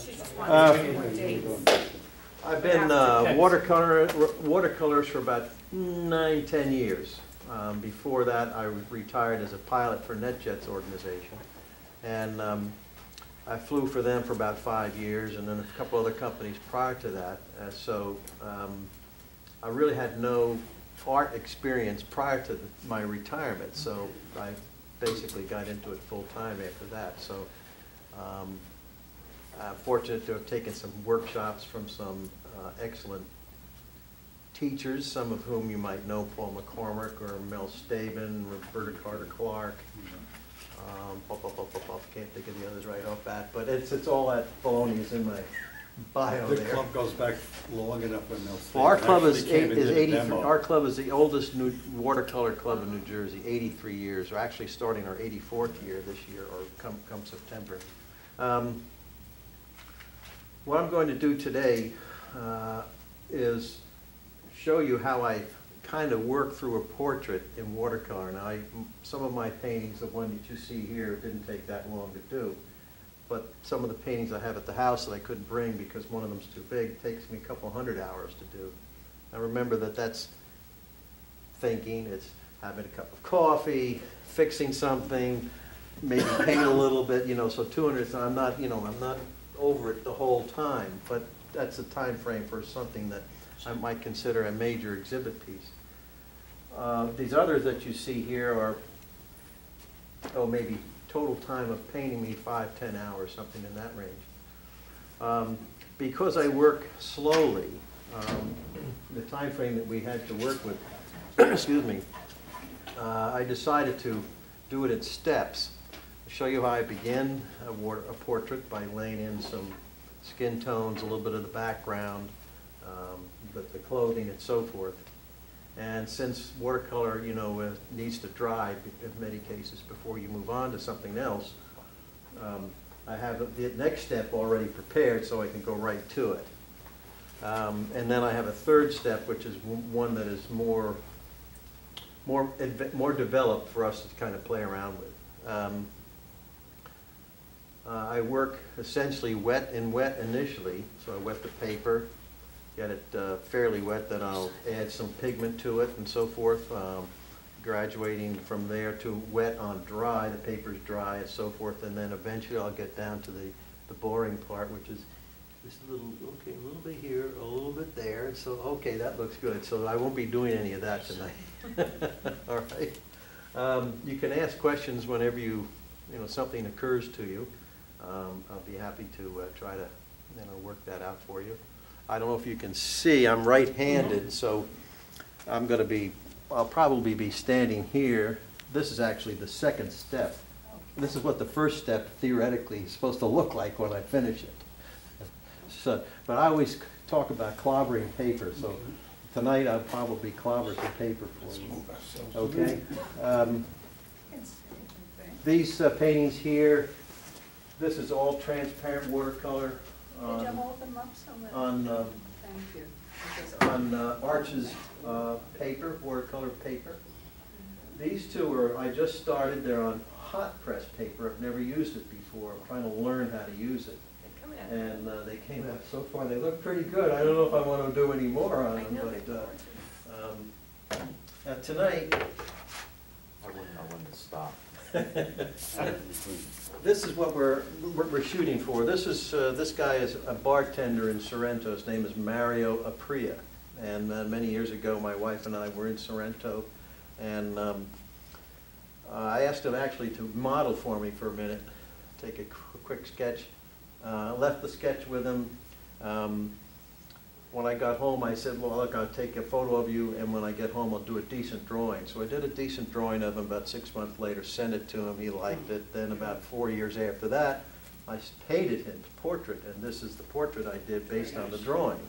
She just wanted more dates. I've been watercolors for about 9–10 years. Before that, I was retired as a pilot for NetJet's organization. And I flew for them for about 5 years, and then a couple other companies prior to that. I really had no art experience prior to my retirement, so I basically got into it full time after that. So I'm fortunate to have taken some workshops from some excellent teachers, some of whom you might know, Paul McCormick or Mel Stabin, Roberta Carter-Clark. Can't think of the others right off bat, but it's all that baloney is in my bio there. The club goes back long enough when they'll say. Well, our club is 83. Our club is the oldest watercolor club in New Jersey, 83 years. We're actually starting our 84th year this year, or come September. What I'm going to do today is show you how I kind of work through a portrait in watercolor. Now, some of my paintings, the one that you see here, didn't take that long to do. But some of the paintings I have at the house that I couldn't bring because one of them's too big takes me a couple hundred hours to do. Now remember that that's thinking, it's having a cup of coffee, fixing something, maybe paint a little bit, so 200, I'm not over it the whole time, but that's the time frame for something that I might consider a major exhibit piece. These others that you see here are, maybe total time of painting me 5–10 hours, something in that range. Because I work slowly, the time frame that we had to work with, excuse me, I decided to do it in steps. I'll show you how I begin a portrait by laying in some skin tones, a little bit of the background, the clothing and so forth. And since watercolor, needs to dry in many cases before you move on to something else, I have the next step already prepared so I can go right to it. And then I have a third step, which is one that is more developed for us to kind of play around with. I work essentially wet initially, so I wet the paper, get it fairly wet, then I'll add some pigment to it and so forth, graduating from there to wet on dry, the paper's dry and so forth, and then eventually I'll get down to the boring part, which is this a little bit here, a little bit there, so okay, that looks good, so I won't be doing any of that tonight. All right. You can ask questions whenever something occurs to you. I'll be happy to try to work that out for you. I don't know if you can see, I'm right-handed, so I'll probably be standing here. This is actually the second step. This is what the first step theoretically is supposed to look like when I finish it. So, but I always talk about clobbering paper, so tonight I'll probably clobber some paper for you. Okay. These paintings here, this is all transparent watercolor. Did you hold them up so that? Thank you. On Arch's paper, watercolor paper. These two I just started, they're on hot press paper. I've never used it before. I'm trying to learn how to use it. And they came out so far, they look pretty good. I don't know if I want to do any more on them, but tonight, I wouldn't stop. This is what we're shooting for. This guy is a bartender in Sorrento. His name is Mario Apria. And many years ago, my wife and I were in Sorrento, and I asked him actually to model for me for a minute, take a quick sketch. Left the sketch with him. When I got home, I said, well, look, I'll take a photo of you, and when I get home, I'll do a decent drawing. So I did a decent drawing of him about 6 months later, sent it to him, he liked it. Then about 4 years after that, I painted his portrait, and this is the portrait I did based on the drawing.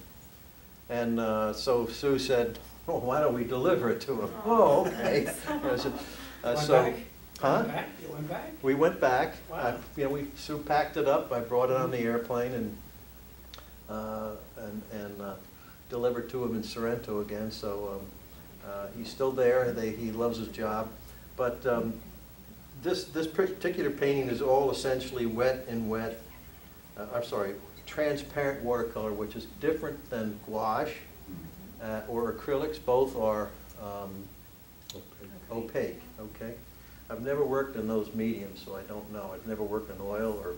And so Sue said, well, why don't we deliver it to him? Oh, okay. Back? You went back? We went back. Wow. Sue packed it up. I brought it on the airplane and delivered to him in Sorrento again. So he's still there. He loves his job. But this particular painting is all essentially wet in wet. I'm sorry, transparent watercolor, which is different than gouache or acrylics. Both are opaque, okay? I've never worked in those mediums, so I don't know. I've never worked in oil or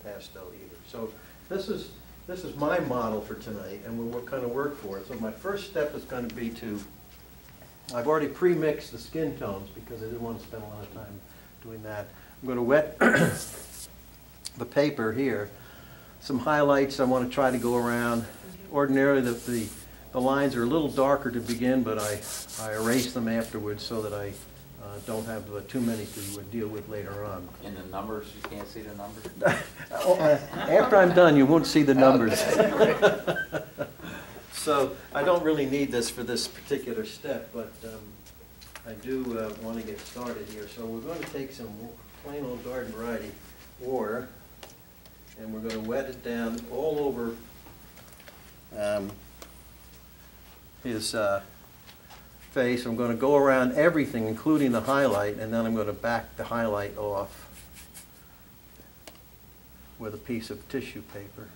pastel either. So this is my model for tonight, and we'll kind of work for it. So my first step is going to be I've already pre-mixed the skin tones because I didn't want to spend a lot of time doing that. I'm going to wet the paper here. Some highlights I want to try to go around. Ordinarily the lines are a little darker to begin, but I erase them afterwards so that I don't have too many to deal with later on. In the numbers, you can't see the numbers? After I'm done, you won't see the numbers. So I don't really need this for this particular step, but I do want to get started here. So we're going to take some plain old garden variety water, and we're going to wet it down all over his face. I'm going to go around everything, including the highlight, and then I'm going to back the highlight off with a piece of tissue paper.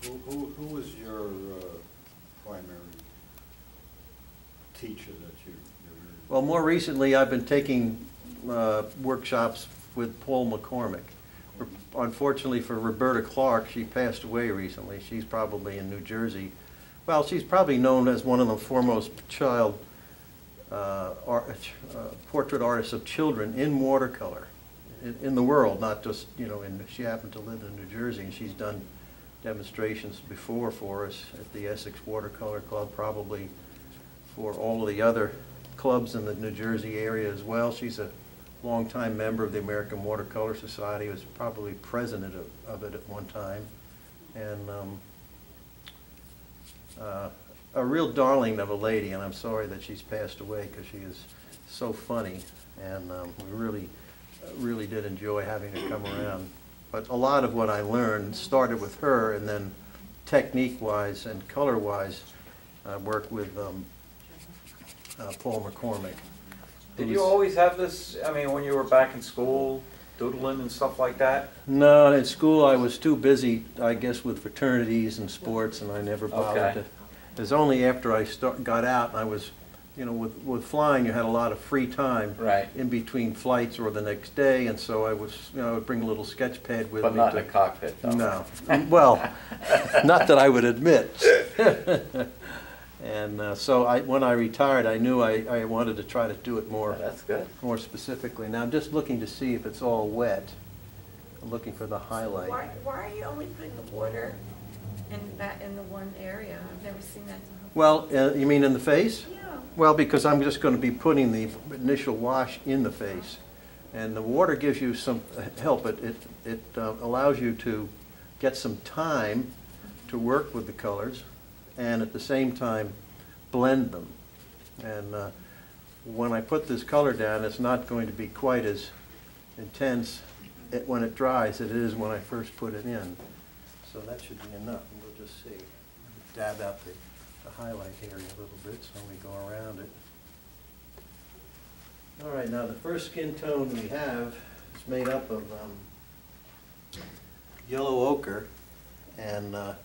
Who was your primary teacher that you Well, more recently, I've been taking workshops with Paul McCormick. Unfortunately for Roberta Clark, she passed away recently. She's probably in New Jersey. Well, she's probably known as one of the foremost child portrait artists of children in watercolor in the world, not just, she happened to live in New Jersey, and she's done demonstrations before for us at the Essex Watercolor Club, probably for all of the other clubs in the New Jersey area as well. She's a longtime member of the American Watercolor Society, was probably president of it at one time, and a real darling of a lady, and I'm sorry that she's passed away because she is so funny, and we really did enjoy having her come around. But a lot of what I learned started with her, and then technique-wise and color-wise, I worked with Paul McCormick. Did you always have this, I mean, when you were back in school, doodling and stuff like that? No, in school I was too busy, I guess, with fraternities and sports, and I never bothered to. It was only after I got out, and I was, with flying, you had a lot of free time in between flights or the next day, and so I was, I would bring a little sketch pad with me. But not in a cockpit, though. No. Well, not that I would admit. And so when I retired, I knew I wanted to try to do it more. That's good. More specifically. Now I'm just looking to see if it's all wet. I'm looking for the highlight. Why are you only putting the water in the one area? I've never seen that. Well, you mean in the face? Yeah. Well, because I'm just going to be putting the initial wash in the face, and the water gives you some help. It allows you to get some time to work with the colors, and at the same time blend them. And when I put this color down, it's not going to be quite as intense when it dries as it is when I first put it in. So that should be enough, and we'll just see. Dab out the highlight area a little bit so we go around it. All right, now the first skin tone we have is made up of yellow ochre and a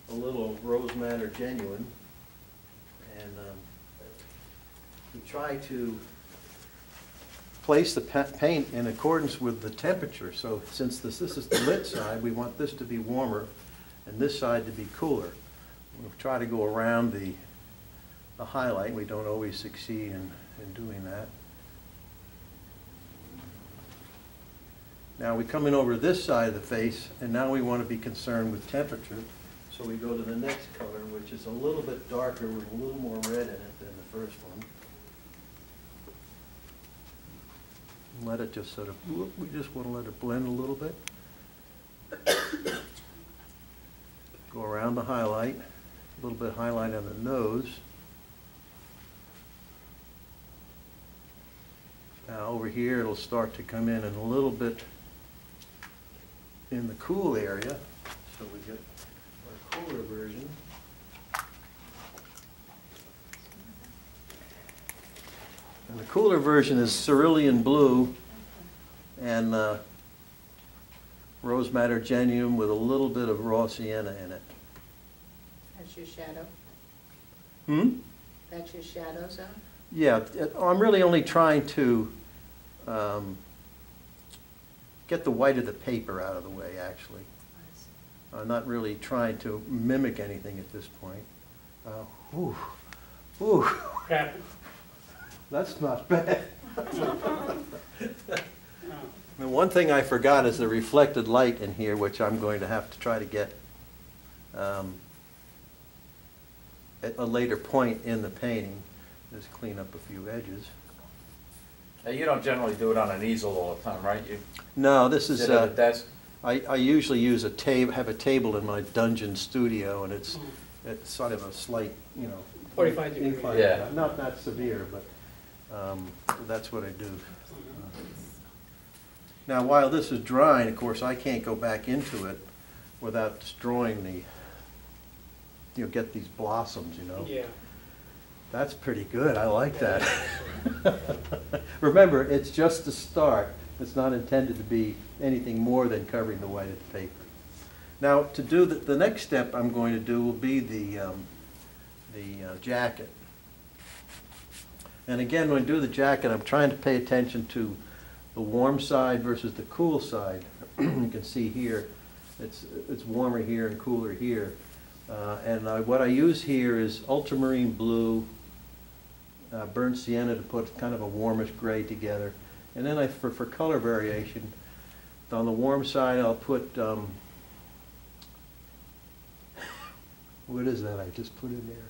little rose madder genuine, and we try to place the paint in accordance with the temperature. So since this is the lit side, we want this to be warmer and this side to be cooler. We'll try to go around the highlight. We don't always succeed in doing that. Now we come in over this side of the face, and now we want to be concerned with temperature. So we go to the next color, which is a little bit darker with a little more red in it than the first one. Let it just sort of, we just want to let it blend a little bit. Go around the highlight, a little bit of highlight on the nose. Now over here it'll start to come in a little bit in the cool area, so we get our cooler version. And cooler version is cerulean blue and rose madder genuine with a little bit of raw sienna in it. That's your shadow? Hmm? That's your shadow zone? Yeah, I'm really only trying to get the white of the paper out of the way, actually. I'm not really trying to mimic anything at this point. Whew, whew. That's not bad. And one thing I forgot is the reflected light in here, which I'm going to have to try to get at a later point in the painting. Just clean up a few edges. Now, you don't generally do it on an easel all the time, right? You No, this is, sit at a desk? I usually use a have a table in my dungeon studio, and it's sort of a slight, 45 degree. incline. Yeah. Not that severe, but that's what I do. Now, while this is drying, of course, I can't go back into it without destroying get these blossoms, Yeah. That's pretty good, I like that. Remember, it's just the start. It's not intended to be anything more than covering the white of the paper. Now, to do the next step I'm going to do will be the jacket. And again, when I do the jacket, I'm trying to pay attention to the warm side versus the cool side. You can see here, it's warmer here and cooler here. What I use here is ultramarine blue, burnt sienna to put kind of a warmish gray together. And then for color variation, on the warm side I'll put, what is that I just put in there?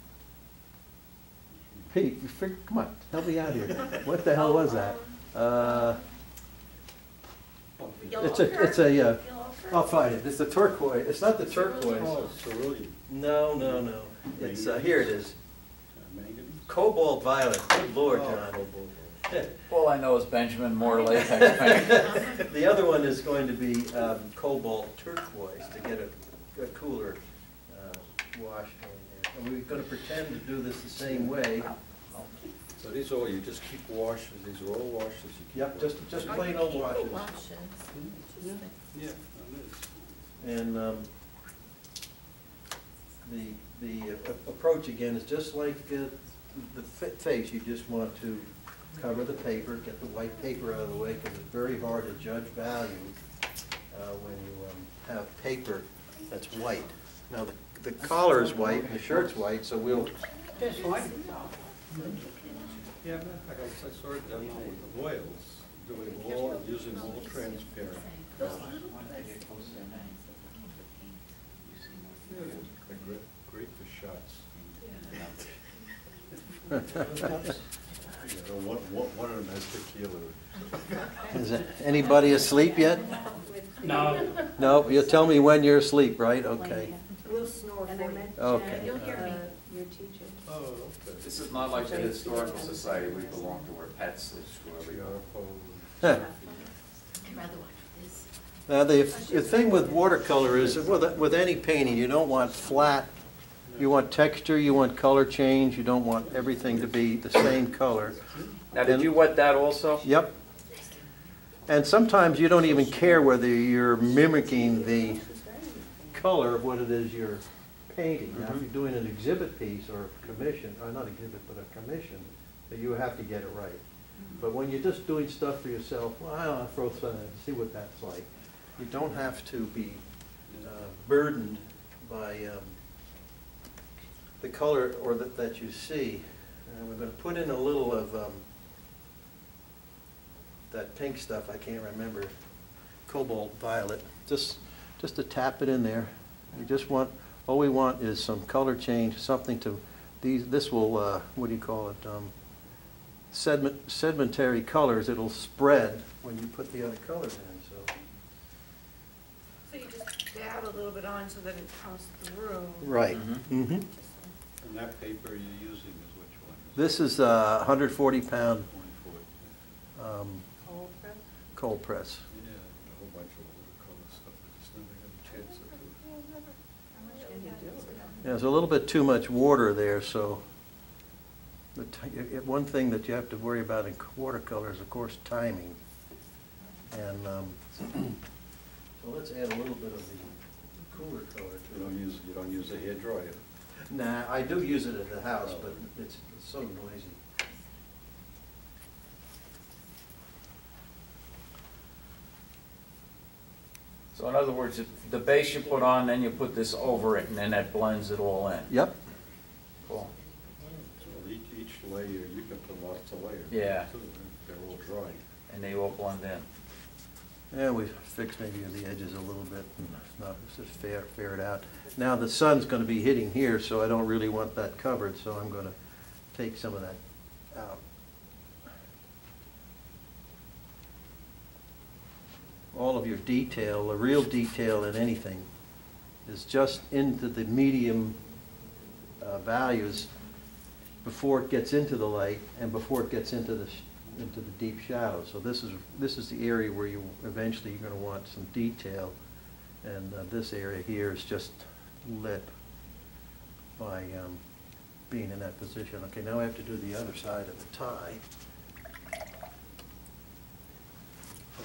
Pete, come on, help me out here. What the hell was that? I'll find it. It's the turquoise. It's not the turquoise. Oh, cerulean. No. It's, here it is. Manganese? Cobalt violet. Good Lord, Oh, John. cobalt. All I know is Benjamin Moore latex paint. The other one is going to be cobalt turquoise to get a cooler wash going there. And we're going to pretend to do this the same way. So these are all, you just keep washes, these are all washes you keep? Yep, washing? just plain old washes. Yeah, it is. And the approach again is just like the face. You just want to cover the paper, get the white paper out of the way, because it's very hard to judge value when you have paper that's white. Now the collar is white and the shirt's white, so we'll. That's fine. Yeah, matter of fact, I saw it demo with oils, using all transparent. Yeah, they're great for shots. Yeah, one of them has tequila. Is anybody asleep yet? No. No, you'll tell me when you're asleep, right? Okay. We'll snore for you. Okay. You'll hear me. Your teacher. Oh, okay. This is not like the Historical Society we belong to, where pets is whoever. Huh. I'd rather watch this. Now, the thing with watercolor is, with any painting, you don't want flat. You want texture, you want color change, you don't want everything to be the same color. Now, did you wet that also? Yep. And sometimes you don't even care whether you're mimicking the color of what it is you're painting. Now, if you're doing an exhibit piece or a commission, or not exhibit, but a commission, you have to get it right. But when you're just doing stuff for yourself, well, I'll throw some in, see what that's like. You don't have to be burdened by the color or that you see. And we're going to put in a little of that pink stuff, I can't remember, cobalt violet, just to tap it in there. We just want, all we want is some color change, something to, this will, what do you call it, sedimentary colors. It'll spread when you put the other colors in, so. So you just dab a little bit on so that it comes through. Right. Mm-hmm. And that paper you're using is which one? This is a 140-pound 24. Cold press? cold press. Yeah, a whole bunch of watercolor stuff, I just never had a chance to do it. How much can you do? There's a little bit too much water there, so one thing that you have to worry about in watercolor is, of course, timing. And so let's add a little bit of the cooler color to it. You don't use a hair dryer. Nah, I do use it at the house, but it's so noisy. So in other words, the base you put on, then you put this over it, and then that blends it all in. Yep. Cool. So each layer, you can put lots of layers. Yeah. Too. They're all dry. And they all blend in. Yeah, we fixed maybe the edges a little bit, and not just fair it out. Now the sun's going to be hitting here, so I don't really want that covered, so I'm going to take some of that out. All of your detail, the real detail in anything, is just into the medium values before it gets into the light and before it gets into the deep shadows. So this is the area where you eventually you're going to want some detail, and this area here is just lit by being in that position. Okay, now I have to do the other side of the tie.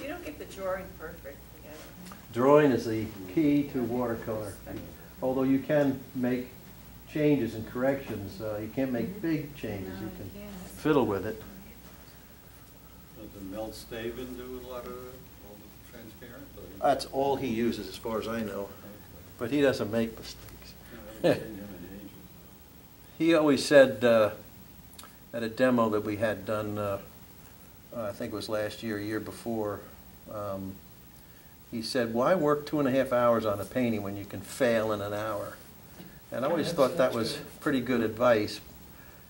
You don't get the drawing perfect together. Drawing is the key to watercolor. Although you can make changes and corrections, you can't make big changes. You can fiddle with it. Does the Mel Stavin do a lot of all the transparent? That's all he uses as far as I know. But he doesn't make mistakes. He always said at a demo that we had done, I think it was last year, year before, he said, why work 2.5 hours on a painting when you can fail in an hour? And I always thought that was pretty good advice,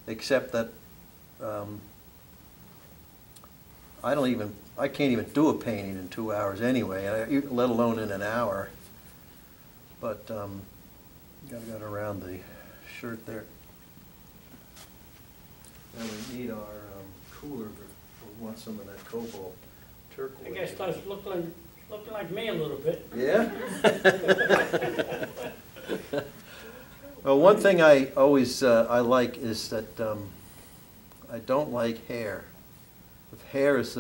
except that I can't even do a painting in 2 hours anyway, let alone in an hour. But got to get around the shirt there. And we need our cooler. We want some of that cobalt turquoise. I guess that's looking like me a little bit. Yeah? Well, one thing I always I like is that I don't like hair. If hair is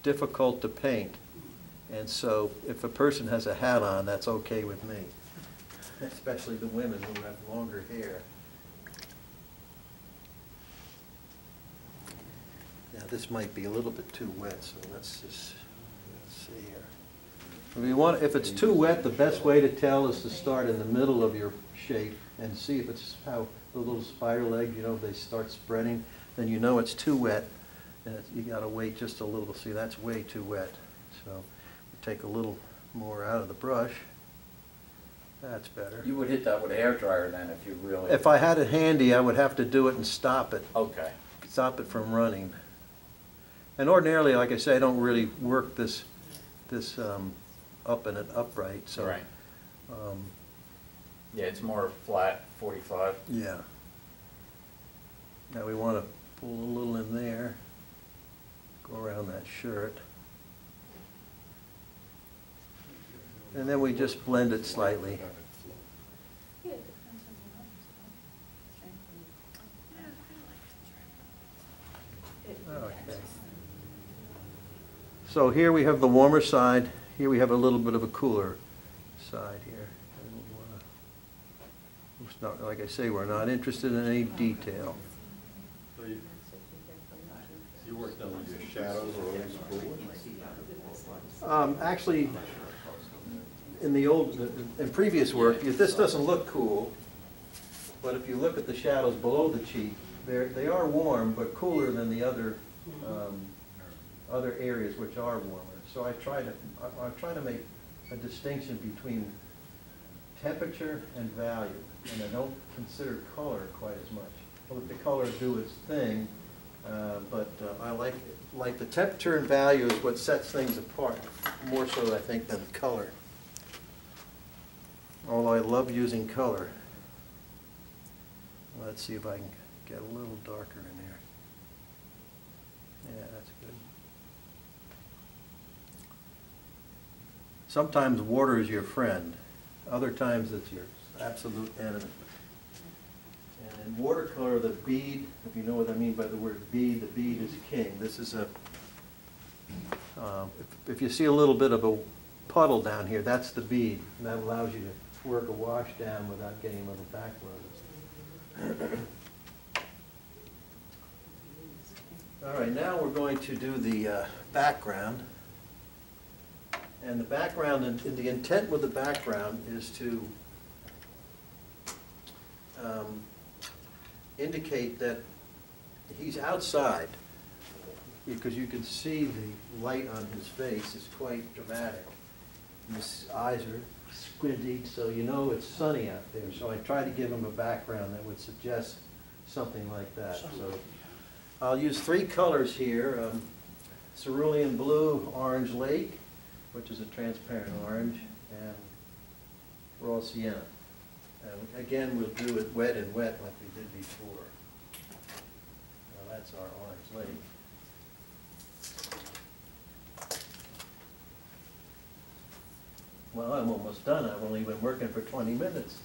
difficult to paint, and so if a person has a hat on, that's okay with me. Especially the women who have longer hair. Now this might be a little bit too wet, so let's see here. If it's too wet, the best way to tell is to start in the middle of your shape and see if it's how the little spider legs, they start spreading, then you know it's too wet, and you got to wait just a little. See, that's way too wet. So take a little more out of the brush. That's better. You would hit that with a hair dryer then if you really... If I had it handy, I would have to do it and stop it. Okay. Stop it from running. And ordinarily, like I say, I don't really work this up and upright. So. Right. Yeah, it's more flat, 45. Yeah. Now we want to pull a little in there. Go around that shirt. And then we just blend it slightly. Yeah, it depends on the artist. Okay. So here we have the warmer side. Here we have a little bit of a cooler side here. It's not, like I say, we're not interested in any detail. So you work down with your shadows or always cool? Actually, in previous work, this doesn't look cool, but if you look at the shadows below the cheek, they are warm, but cooler than the other areas which are warmer. So I try to make a distinction between temperature and value, and I don't consider color quite as much. I'll let the color do its thing, but I like the temperature and value is what sets things apart, more so I think than color. Although I love using color. Let's see if I can get a little darker in there. Yeah, that's good. Sometimes water is your friend. Other times it's your absolute enemy. And in watercolor, the bead, if you know what I mean by the word bead, the bead is king. This is a, if you see a little bit of a puddle down here, that's the bead. And that allows you to work a wash down without getting little backgrounds. All right, now we're going to do the background. And the background, and the intent with the background is to indicate that he's outside, because you can see the light on his face is quite dramatic. And his eyes are squinted, so you know it's sunny out there. So I try to give him a background that would suggest something like that. So I'll use three colors here: cerulean blue, orange lake, which is a transparent orange, and raw sienna. Again, we'll do it wet and wet like we did before. Now that's our orange lake. Well, I'm almost done. I've only been working for 20 minutes.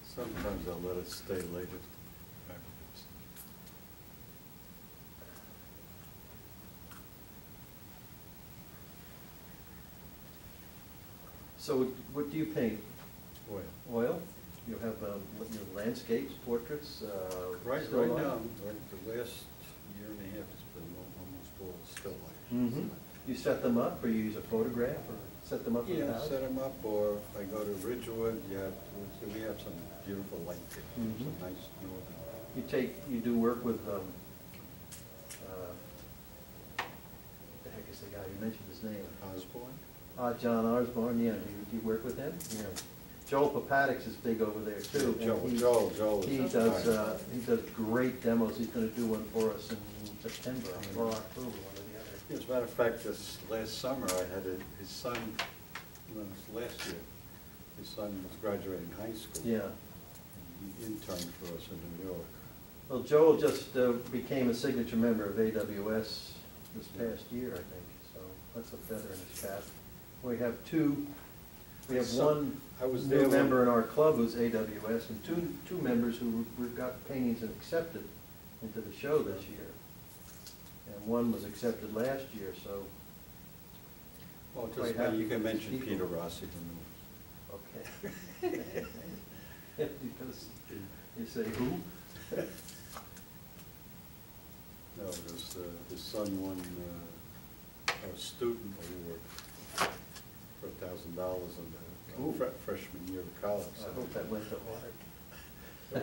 Sometimes I'll let it stay later. So what do you paint? Oil. Oil? You have what, your landscapes, portraits? Right still life? now, like the last year and a half, it's been almost all still life. Mm-hmm. You set them up, or you use a photograph, or set them up in the Yeah, house? set them up, or if I go to Ridgewood, we have some beautiful light there, some nice northern. You do work with, what the heck is the guy, you mentioned his name? Osborne? John Osborne, yeah, do you work with him? Yeah. Joel Papadix is big over there too. and Joel. He does great demos. He's gonna do one for us in September or October, one or the other. As a matter of fact, this last summer, I had his son, last year, his son was graduating high school. Yeah. And he interned for us in New York. Well, Joel just became a signature member of AWS this past year, I think, so that's a feather in his cap. We have one I was new there member in our club who's AWS, and two members who we've got paintings and accepted into the show this year. And one was accepted last year, so. Well, quite just happy you can with mention people. Peter Rossi from Okay. Because you say who? No, because his son won a student award for $1,000 in the freshman year of college. I hope that went to art.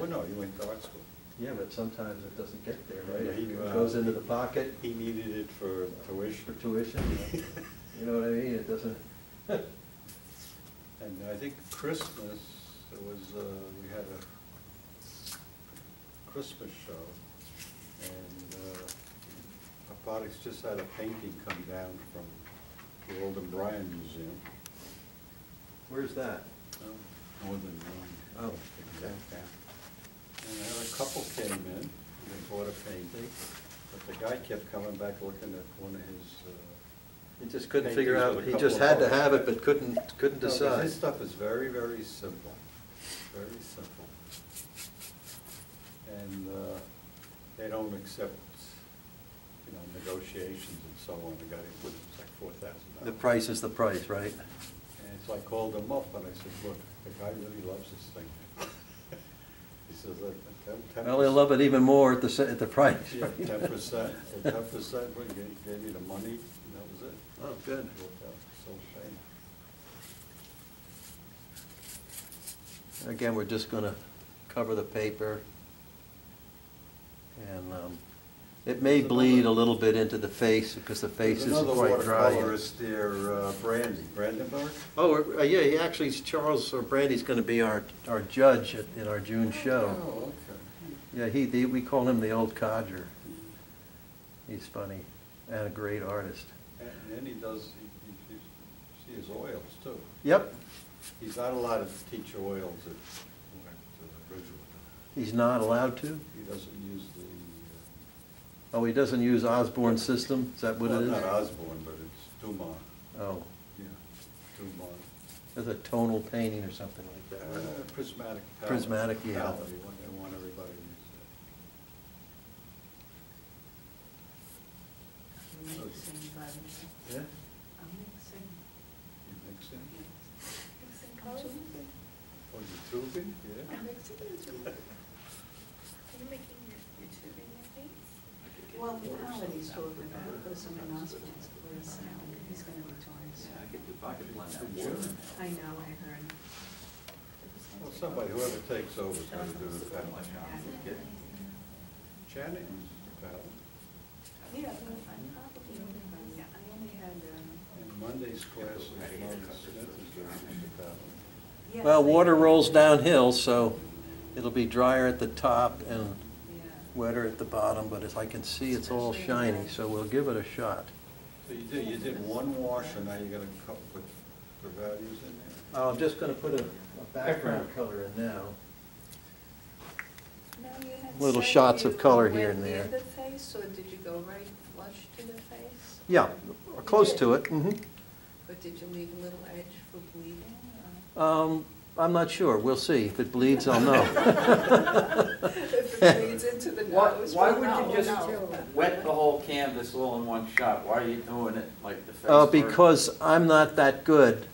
Well, no, he went to art school. Yeah, but sometimes it doesn't get there, right? Yeah, It goes into the pocket He needed it for tuition. for tuition. You know what I mean? It doesn't. And I think Christmas, it was, we had a Christmas show, and Apodics just had a painting come down from the Old and Bryan Museum. Where's that? Northern Rhine. Oh, okay. And I had a couple came in, they bought a painting, but the guy kept coming back looking at one of his, He just couldn't paintings figure out, with a he couple just of had to holes. have it, but couldn't No, 'cause decide. his stuff is very, very simple, very simple. And they don't accept, negotiations and so on. The guy put it was like $4,000. The price is the price, right? And so I called him up and I said, look, the guy really loves this thing. He says, look, 10%. Well, they'll love it even more at the price. Yeah, 10%, so 10%, we gave you the money, and that was it. Oh, good. It worked out so shame. Again, we're just gonna cover the paper. And it may bleed a little bit into the face because the face is There's quite another dry. watercolorist there, Brandenburg. Oh, yeah, he actually, Charles or Brandy's gonna be our judge in our June show. Oh, okay. Yeah, we call him the old codger. He's funny and a great artist. And then he does, you see his oils too. Yep, He's not allowed to teach oils at Ridgewood. he's not allowed to. He doesn't use the. Oh, he doesn't use Osborne system? Is that what it is? Not Osborne, but it's Dumont. Oh, Yeah, Dumont. as a tonal painting or something like that. Prismatic palette. Prismatic, yeah. Palette, they want everybody to use I'm mixing, but that. Yeah? I'm mixing. You mixing? Mixing colors. Oh, you tubing? Yeah? I'm mixing it. Are you making your tubing your paints? Well, the palette he's talking about, was an announcement, was, he's gonna retire soon. I could blend that water. I know, I heard. Well, somebody, whoever takes over is gonna do the palette. Yeah. Janet uses the palette. Yeah, well, I probably only, yeah, I only had, In Monday's class, Martin Smith is gonna use the palette. yes, Well, I water heard. rolls downhill, so it'll be drier at the top and Yeah. wetter at the bottom, but as I can see, it's all shiny, so we'll give it a shot. So you did one wash, and now you got a cup with the values in there? I'm just gonna put a background color in now. Now, you had Little said shots you of color went here and near there. the face, or did you go right flush to the face? Yeah, or close to it, But did you leave a little edge for bleeding? or- I'm not sure, we'll see. If it bleeds, I'll know. If it bleeds into the nose. Why well, would no, you just no. wet the whole canvas all in one shot? Why are you doing it like the face first? Because I'm not that good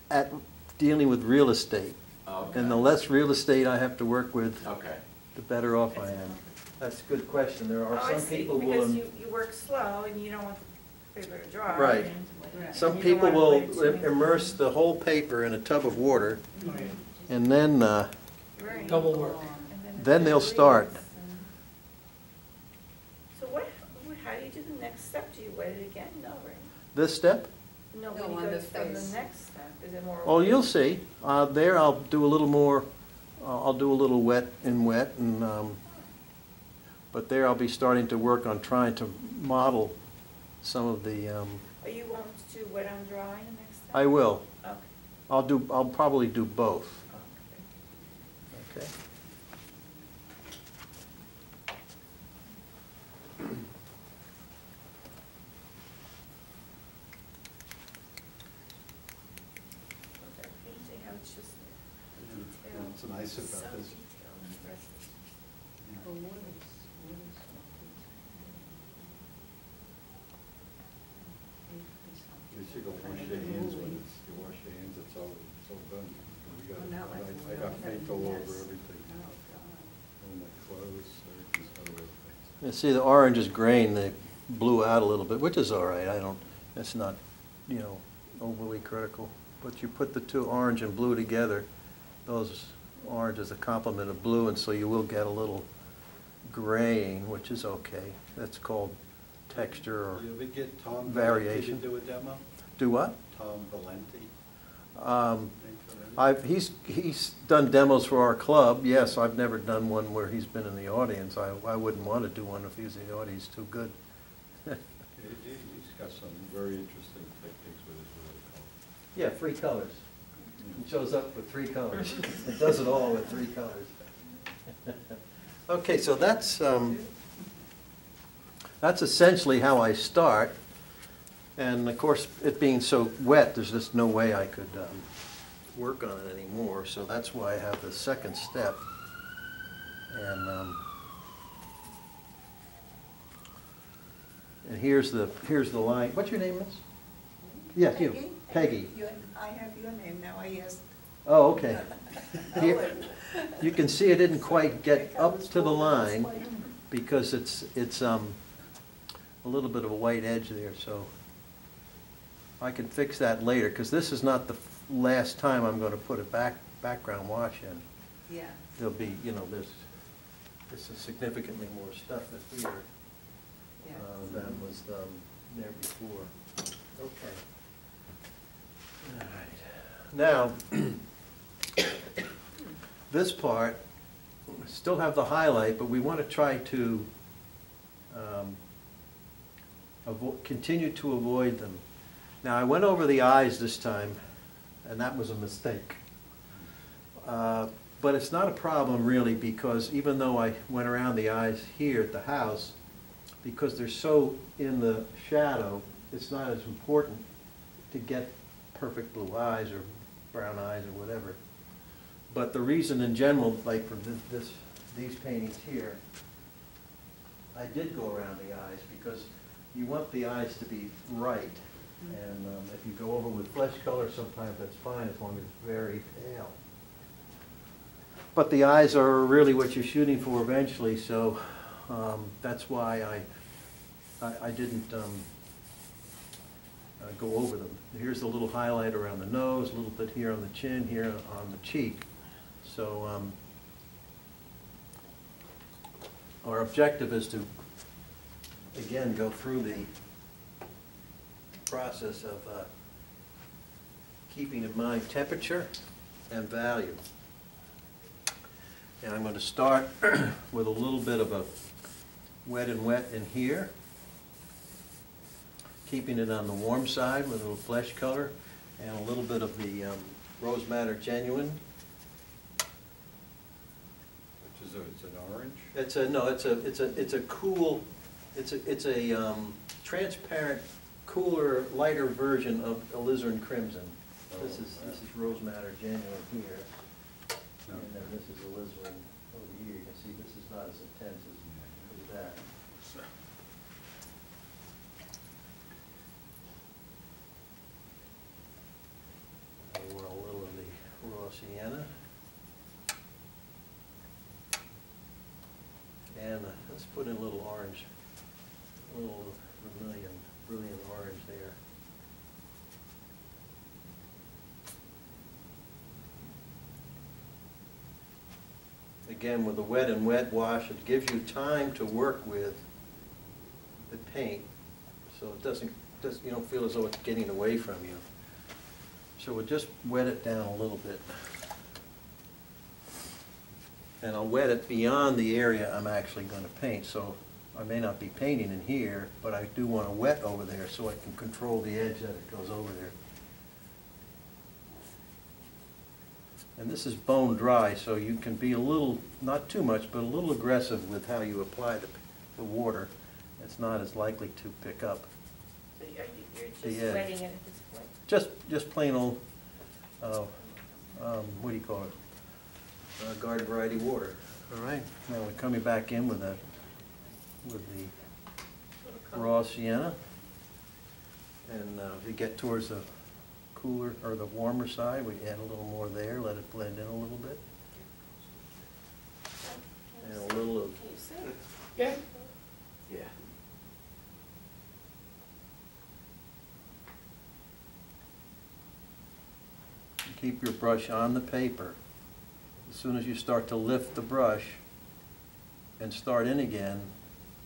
at dealing with real estate. Okay. And the less real estate I have to work with, Okay. the better off I am. That's a good question. There are Oh, I some see, people because will, you work slow and you don't want the paper to dry. Right. and- Right. some and you don't people wanna will put it too- immerse the whole paper in a tub of water, and then, Right. Double work. And then it they'll bleeds start. and- So how do you do the next step? Do you wet it again? No, right? this step, No, No, when you on go the from the face. next step, is it more? oh, you'll see. There I'll do a little more, I'll do a little wet, and, but there I'll be starting to work on trying to model some of the, Are you going to do wet on dry in the next step? I will. Okay. I'll probably do both. Okay. Okay, painting, how it's just And what's nice about this, detailed and impressive. The water's you should go wash your hands when you wash your hands, it's all done. We got, Oh, not like I got paint all over yes. everything, Oh, God. on my clothes, everything's got all things. You see the orange is grain, they blew out a little bit, which is all right. It's not, overly critical. But you put the two orange and blue together, those orange is a complement of blue, and so you will get a little graying, which is okay. That's called texture or You ever get Tom variation. Valenti to do a demo? do what? Tom Valenti? He's done demos for our club. Yes, I've never done one where he's been in the audience. I wouldn't want to do one if he was in the audience. Too good. He's got some very interesting techniques with his watercolor. Yeah, 3 colors. It shows up with 3 colors. It does it all with 3 colors. Okay, so that's essentially how I start. And of course, it being so wet, there's just no way I could work on it anymore. So that's why I have the second step. And here's the line. What's your name, Miss? Yes, you. Peggy. I have your name now, I asked. Oh, okay. Here, Ellen. you can see I didn't quite get up to the line because it's a little bit of a white edge there, so I can fix that later, because this is not the last time I'm going to put a background wash in. Yeah. There'll be, this is significantly more stuff in here Yeah. than was there before. Okay. All right. Now, this part, still have the highlight, but we want to try to continue to avoid them. Now, I went over the eyes this time, and that was a mistake. But it's not a problem really, because even though I went around the eyes here at the house, because they're so in the shadow, it's not as important to get perfect blue eyes or brown eyes or whatever. But the reason in general, like for these paintings here, I did go around the eyes because you want the eyes to be right. And if you go over with flesh color, sometimes that's fine as long as it's very pale. But the eyes are really what you're shooting for eventually, so that's why I didn't go over them. Here's a little highlight around the nose, a little bit here on the chin, here on the cheek. So our objective is to, again, go through the process of keeping in mind temperature and value. And I'm going to start with a little bit of a wet and wet in here, keeping it on the warm side with a little flesh color and a little bit of the Rose Madder Genuine. Which is it's an orange? It's a cool, it's a transparent, cooler, lighter version of alizarin crimson. This is Rose Madder Genuine here, and then this is alizarin over here. You can see this is not as intense as that. I want a little of the raw sienna. And let's put in a little orange, a little brilliant orange there. Again, with the wet and wet wash, it gives you time to work with the paint, so it you don't feel as though it's getting away from you. So we'll just wet it down a little bit. And I'll wet it beyond the area I'm actually going to paint. So I may not be painting in here, but I do want to wet over there so I can control the edge that it goes over there. And this is bone dry, so you can be a little, not too much, but a little aggressive with how you apply the water. It's not as likely to pick up. So you're The just edge. wetting it at this point? Just plain old, what do you call it? Garden variety water. All right. Now we're coming back in with the raw sienna, and we get towards the cooler or the warmer side. We add a little more there. Let it blend in a little bit, and a little of. Can you see? Yeah. Yeah. Keep your brush on the paper. As soon as you start to lift the brush and start in again,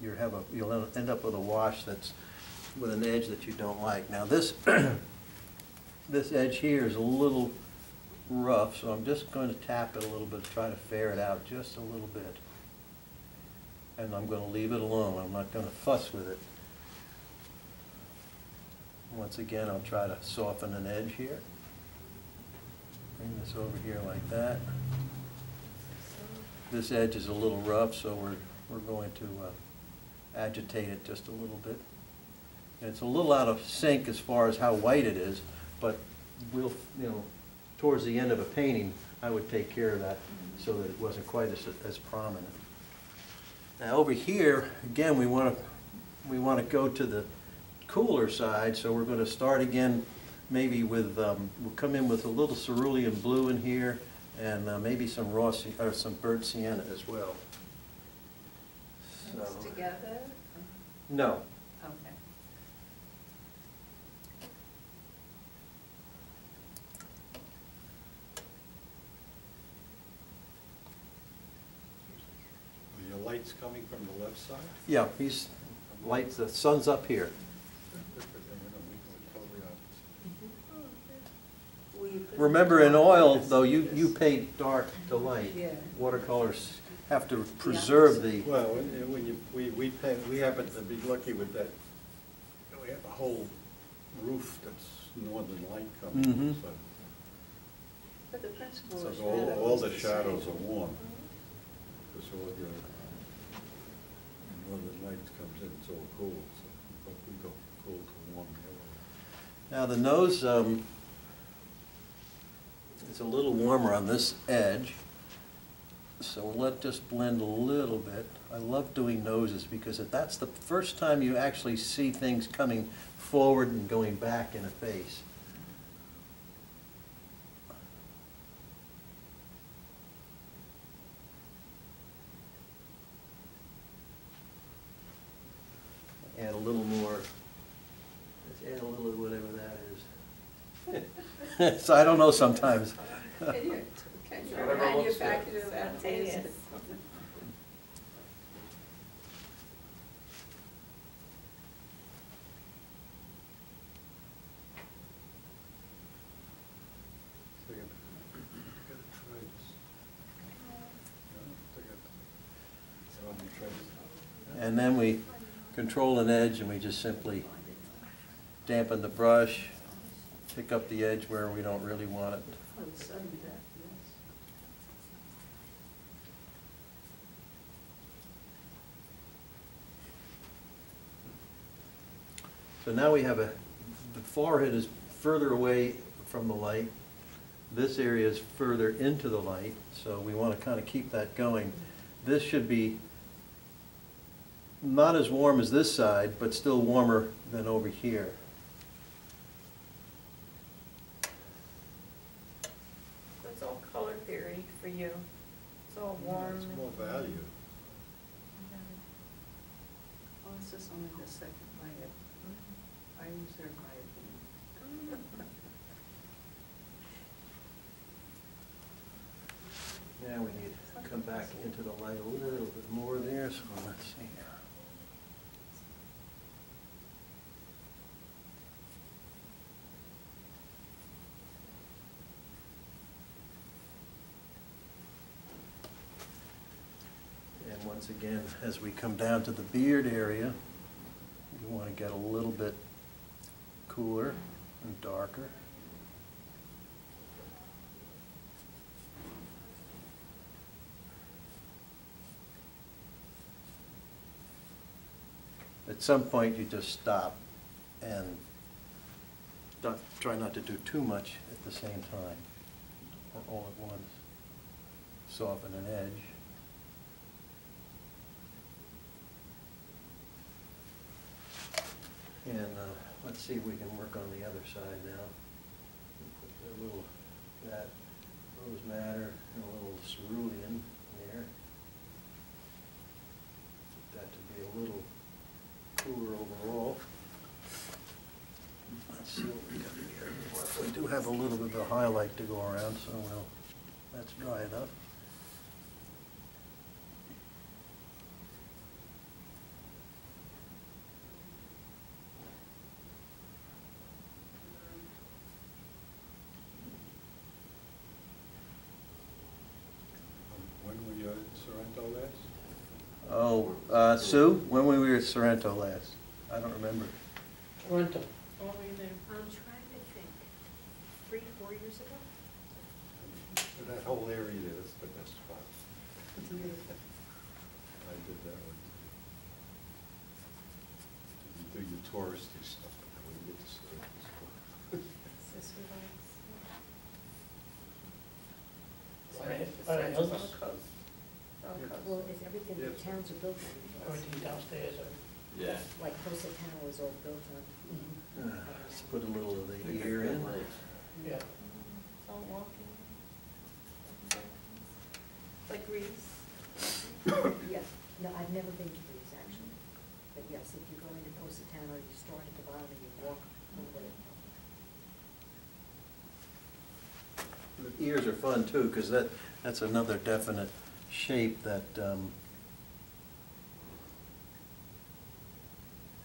you'll end up with a wash that's with an edge that you don't like. Now this this edge here is a little rough, so I'm just going to tap it a little bit, try to fair it out just a little bit. And I'm going to leave it alone. I'm not going to fuss with it. Once again, I'll try to soften an edge here. Bring this over here like that. This edge is a little rough, so we're going to agitate it just a little bit. And it's a little out of sync as far as how white it is, but we'll, towards the end of a painting, I would take care of that so that it wasn't quite as prominent. Now over here, again, we want to go to the cooler side, so we're going to start again maybe with, we'll come in with a little cerulean blue in here, and maybe some raw, or some burnt sienna as well. Mixed So, together? no, Okay. Are your lights coming from the left side? yeah, he's lights. The sun's up here. Totally opposite. Will you put Remember, in oil though, you paint dark to light. Yeah. Watercolors have to preserve the. Well, we happen to be lucky with that. We have a whole roof that's northern light coming in, Mhm. But the principle so of all shadow is the the shadows same. are warm. Because all your northern light comes in, it's all cool, so but we go cool to warm the other way. Now the nose, it's a little warmer on this edge. So let just blend a little bit. I love doing noses because that's the first time you actually see things coming forward and going back in a face. Add a little more, let's add a little of whatever that is. So I don't know sometimes. Can you Whatever looks good. manufacture that? Spontaneous. So you gotta try this. No, I want to try this. And then we control an edge and we just simply dampen the brush, pick up the edge where we don't really want it. Oh, sudden death, yes. So now we have the forehead is further away from the light. This area is further into the light, so we want to kind of keep that going. This should be not as warm as this side, but still warmer than over here. It's all color theory for you. It's all warm. It's more value. Oh, this is only the second layer. I reserve my opinion. Now we need to come back into the light a little bit more there, so let's see here. And once again, as we come down to the beard area, you want to get a little bit cooler and darker. At some point, you just stop and try not to do too much at the same time, or all at once. Soften an edge. And let's see if we can work on the other side now. Put a little that rose madder and a little cerulean there. Get that to be a little cooler overall. Let's see what we got here. We do have a little bit of highlight to go around, so that's dry enough. When were you at Sorrento last? Oh, Sue, when were we at Sorrento last? I don't remember. Toronto. Oh, were you there? I'm trying to think. 3, 4 years ago? That whole area there, that's the best spot. I did that one. You do your touristy stuff, but then when you get to Sorrento. This was Right, On the Hills. coast. On the coast. Well, is everything, the Yes. towns are built on, Everything downstairs, Yeah. like Positano is all built on. Let's put a little of the ear in. yeah. It's all walking. Like Greece. Yeah, no, I've never been to Greece actually, but yes, if you go into Positano, you start at the bottom and you walk all the way. The ears are fun too, because that's another definite shape that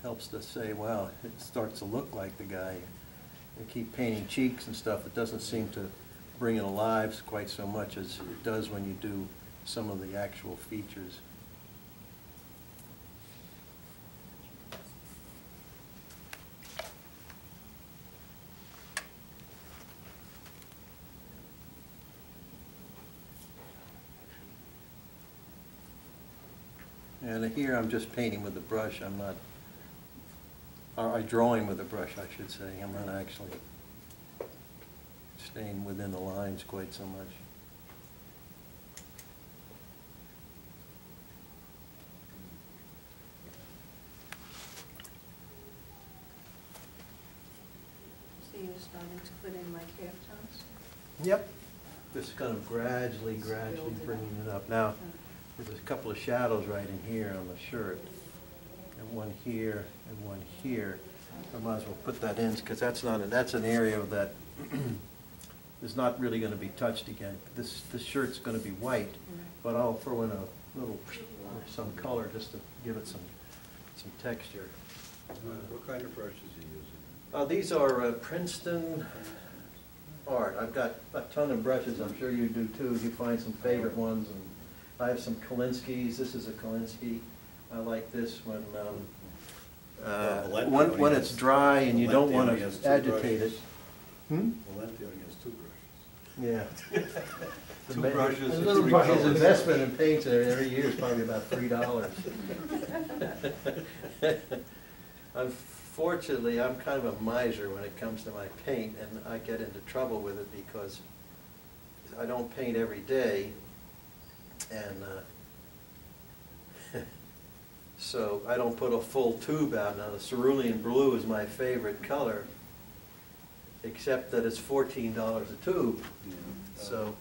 helps to say, wow, it starts to look like the guy. You keep painting cheeks and stuff, it doesn't seem to bring it alive quite so much as it does when you do some of the actual features. And here I'm just painting with the brush, I'm not, or drawing with the brush, I should say. I'm not actually staying within the lines quite so much. So you're starting to put in like half tones? Yep. Just kind of gradually bringing it up. Now, there's a couple of shadows right in here on the shirt, and one here and one here. I might as well put that in, because that's an area that is not really going to be touched again. This shirt's going to be white, but I'll throw in a little, some color just to give it some texture. What kind of brushes are you using? These are Princeton Art. I've got a ton of brushes, I'm sure you do too. You find some favorite ones, and I have some Kolinsky's. This is a Kolinsky. I like this when it's dry and you don't want to agitate it. Valentino has 2 brushes. Yeah. 2 brushes A and little 3 brush. His colors. investment in paints every year is probably about $3. Unfortunately, I'm kind of a miser when it comes to my paint, and I get into trouble with it because I don't paint every day, and so I don't put a full tube out. Now, the cerulean blue is my favorite color, except that it's $14 a tube, Yeah. so.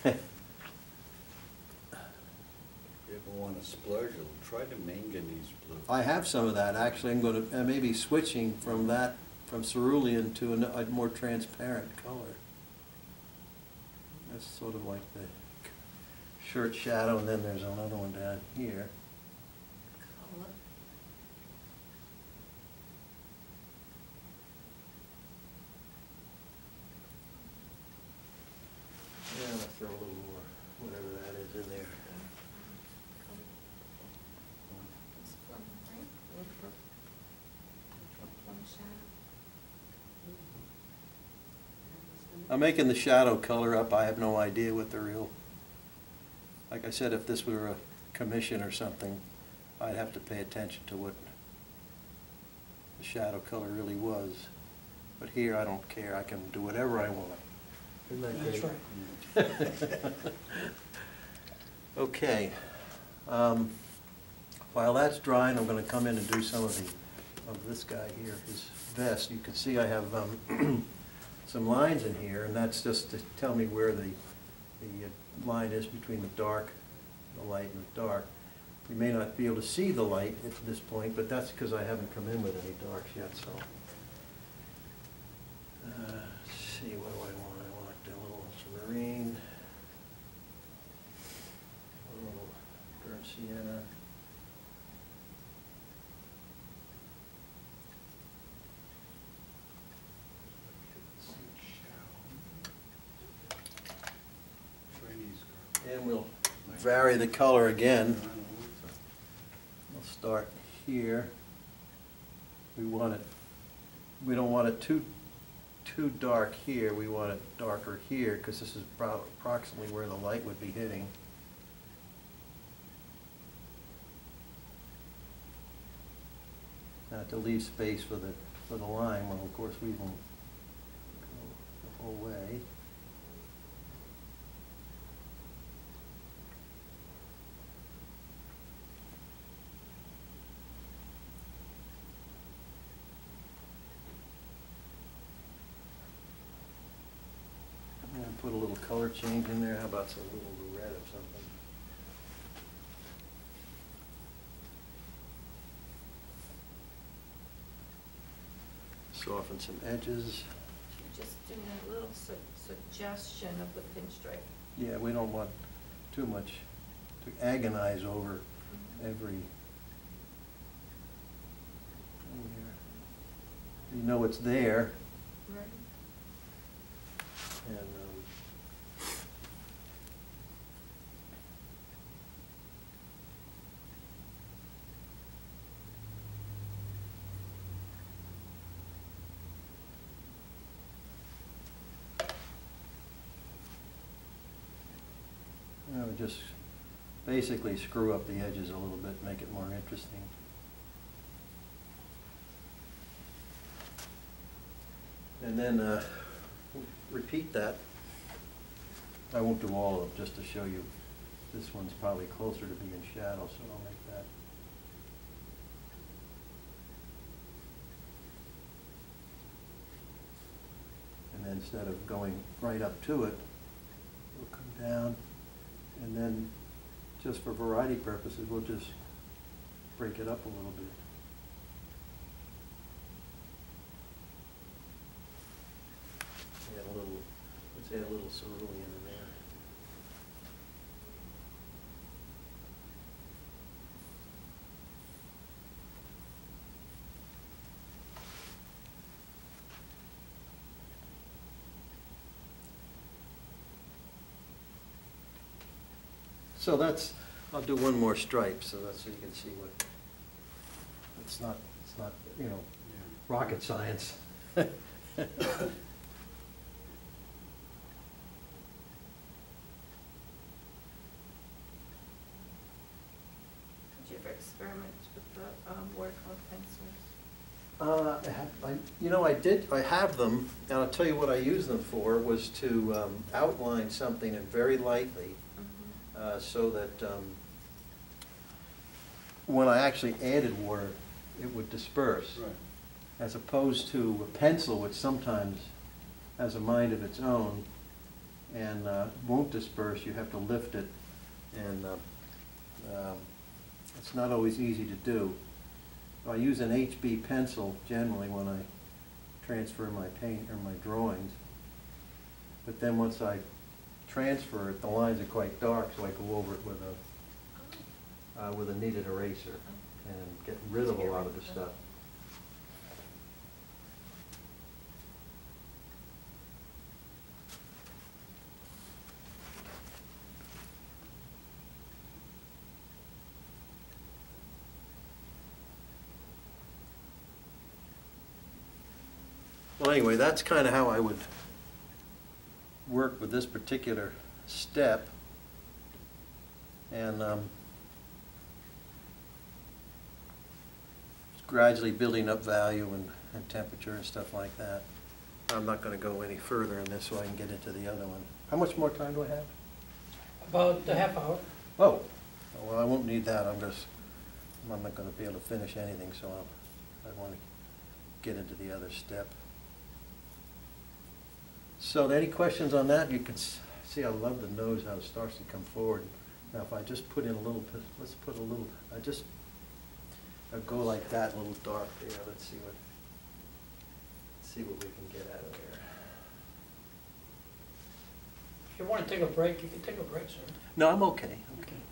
If you ever want to splurge, try the manganese blue. I have some of that, actually. I'm going to, maybe switching from that, from cerulean to a more transparent color. That's sort of like the shirt shadow, and then there's another one down here. Color. Yeah, I'll throw a little more, whatever that is in there. It's plum, right? Or plum shadow. I'm making the shadow color up. I have no idea what the real, like I said, if this were a commission or something, I'd have to pay attention to what the shadow color really was. But here, I don't care. I can do whatever I want. Isn't that great? That's right. Okay. While that's drying, I'm going to come in and do some of this guy here, his vest. You can see I have some lines in here, and that's just to tell me where the line is between the dark, the light, and the dark. You may not be able to see the light at this point, but that's because I haven't come in with any darks yet, so. Let's see, what do I want? I want a little marine, a little burnt sienna. Chinese girl. And we'll vary the color again. We'll start here. We don't want it too dark here. We want it darker here, because this is approximately where the light would be hitting. Now, to leave space for the line, well, of course, we won't go the whole way. And put a little color change in there. How about some little red or something? Soften some edges. You're just doing a little suggestion of the pinstripe. Yeah, we don't want too much to agonize over every. You know it's there. Right. And just basically screw up the edges a little bit, make it more interesting. And then repeat that. I won't do all of them, just to show you. This one's probably closer to being shadow, so I'll make that. And then instead of going right up to it, we'll come down, and then just for variety purposes, we'll just break it up a little bit. Let's add a little cerulean in there. So that's, I'll do one more stripe, so that's so you can see what, it's not, you know, rocket science. Did you ever experiment with the watercolor pencils? I have them, and I'll tell you what I use them for, was to outline something and very lightly, so that when I actually added water, it would disperse. Right. As opposed to a pencil, which sometimes has a mind of its own and won't disperse. You have to lift it, and it's not always easy to do. I use an HB pencil generally when I transfer my paint or my drawings. But then once I transfer it, the lines are quite dark, so I go over it with a kneaded eraser and get rid of a lot of the stuff. Well, anyway, that's kind of how I would work with this particular step. And gradually building up value and temperature and stuff like that. I'm not going to go any further in this so I can get into the other one. How much more time do I have? About a half hour. Oh, well, I won't need that. I'm not going to be able to finish anything, so I want to get into the other step. So any questions on that? You can see I love the nose, how it starts to come forward. Now if I just put in a little bit, let's put a little, I'll go like that, a little dark there. Let's see what we can get out of there. If you want to take a break, you can take a break, sir. No, I'm okay. Okay.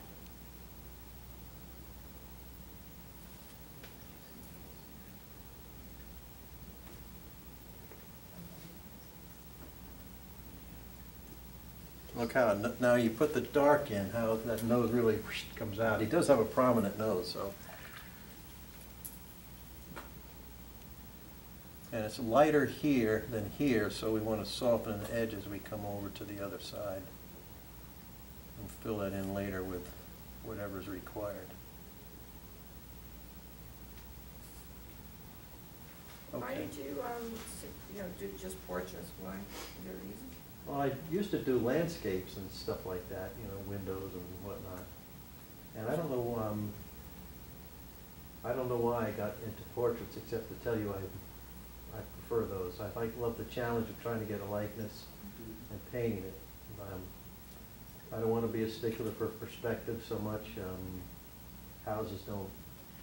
Look how, now you put the dark in, how that nose really comes out. He does have a prominent nose, so. And it's lighter here than here, so we want to soften the edge as we come over to the other side. And fill that in later with whatever's required. Why Okay. did you, do just portraits? Why? Is there a reason? Well, I used to do landscapes and stuff like that, windows and whatnot. And I don't know why I got into portraits, except to tell you I prefer those. I love the challenge of trying to get a likeness and painting it. I don't want to be a stickler for perspective so much. Houses don't,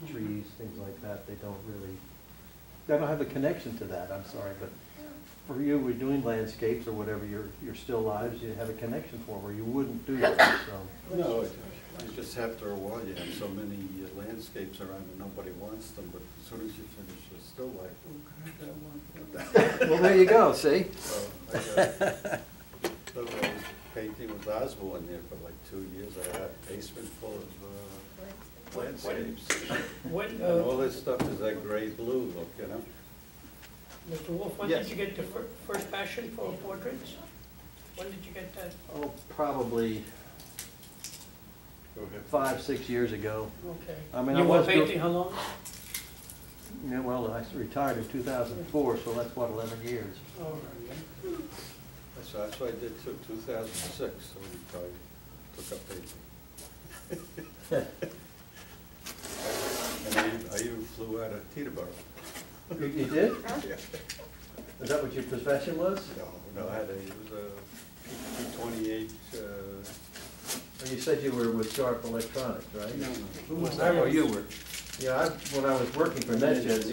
trees, things like that, they don't have a connection to that, I'm sorry, but for you, we're doing landscapes or whatever, your still lives, you have a connection for them, or you wouldn't do that, so. No, you just after a while, you have so many landscapes around and nobody wants them, but as soon as you finish your still life. Well, there you go, see? So I was painting with Oswald in there for like 2 years. I had a basement full of landscapes. When, And all this stuff is that gray blue look, Mr. Wolf, when Yes. did you get the first passion for portraits? When did you get that? Oh, probably Go ahead. 5, 6 years ago. Okay. I mean, You I were was painting how long? Yeah, well, I retired in 2004, so that's what, 11 years. Oh, so that's what I did too, 2006, so I took up painting. And I even flew out of Teterboro. You did? Yeah. Is that what your profession was? No, it was a P-28, You said you were with Sharp Electronics, right? No. Who was that? Oh, you were. Yeah, when I was working for NetJets,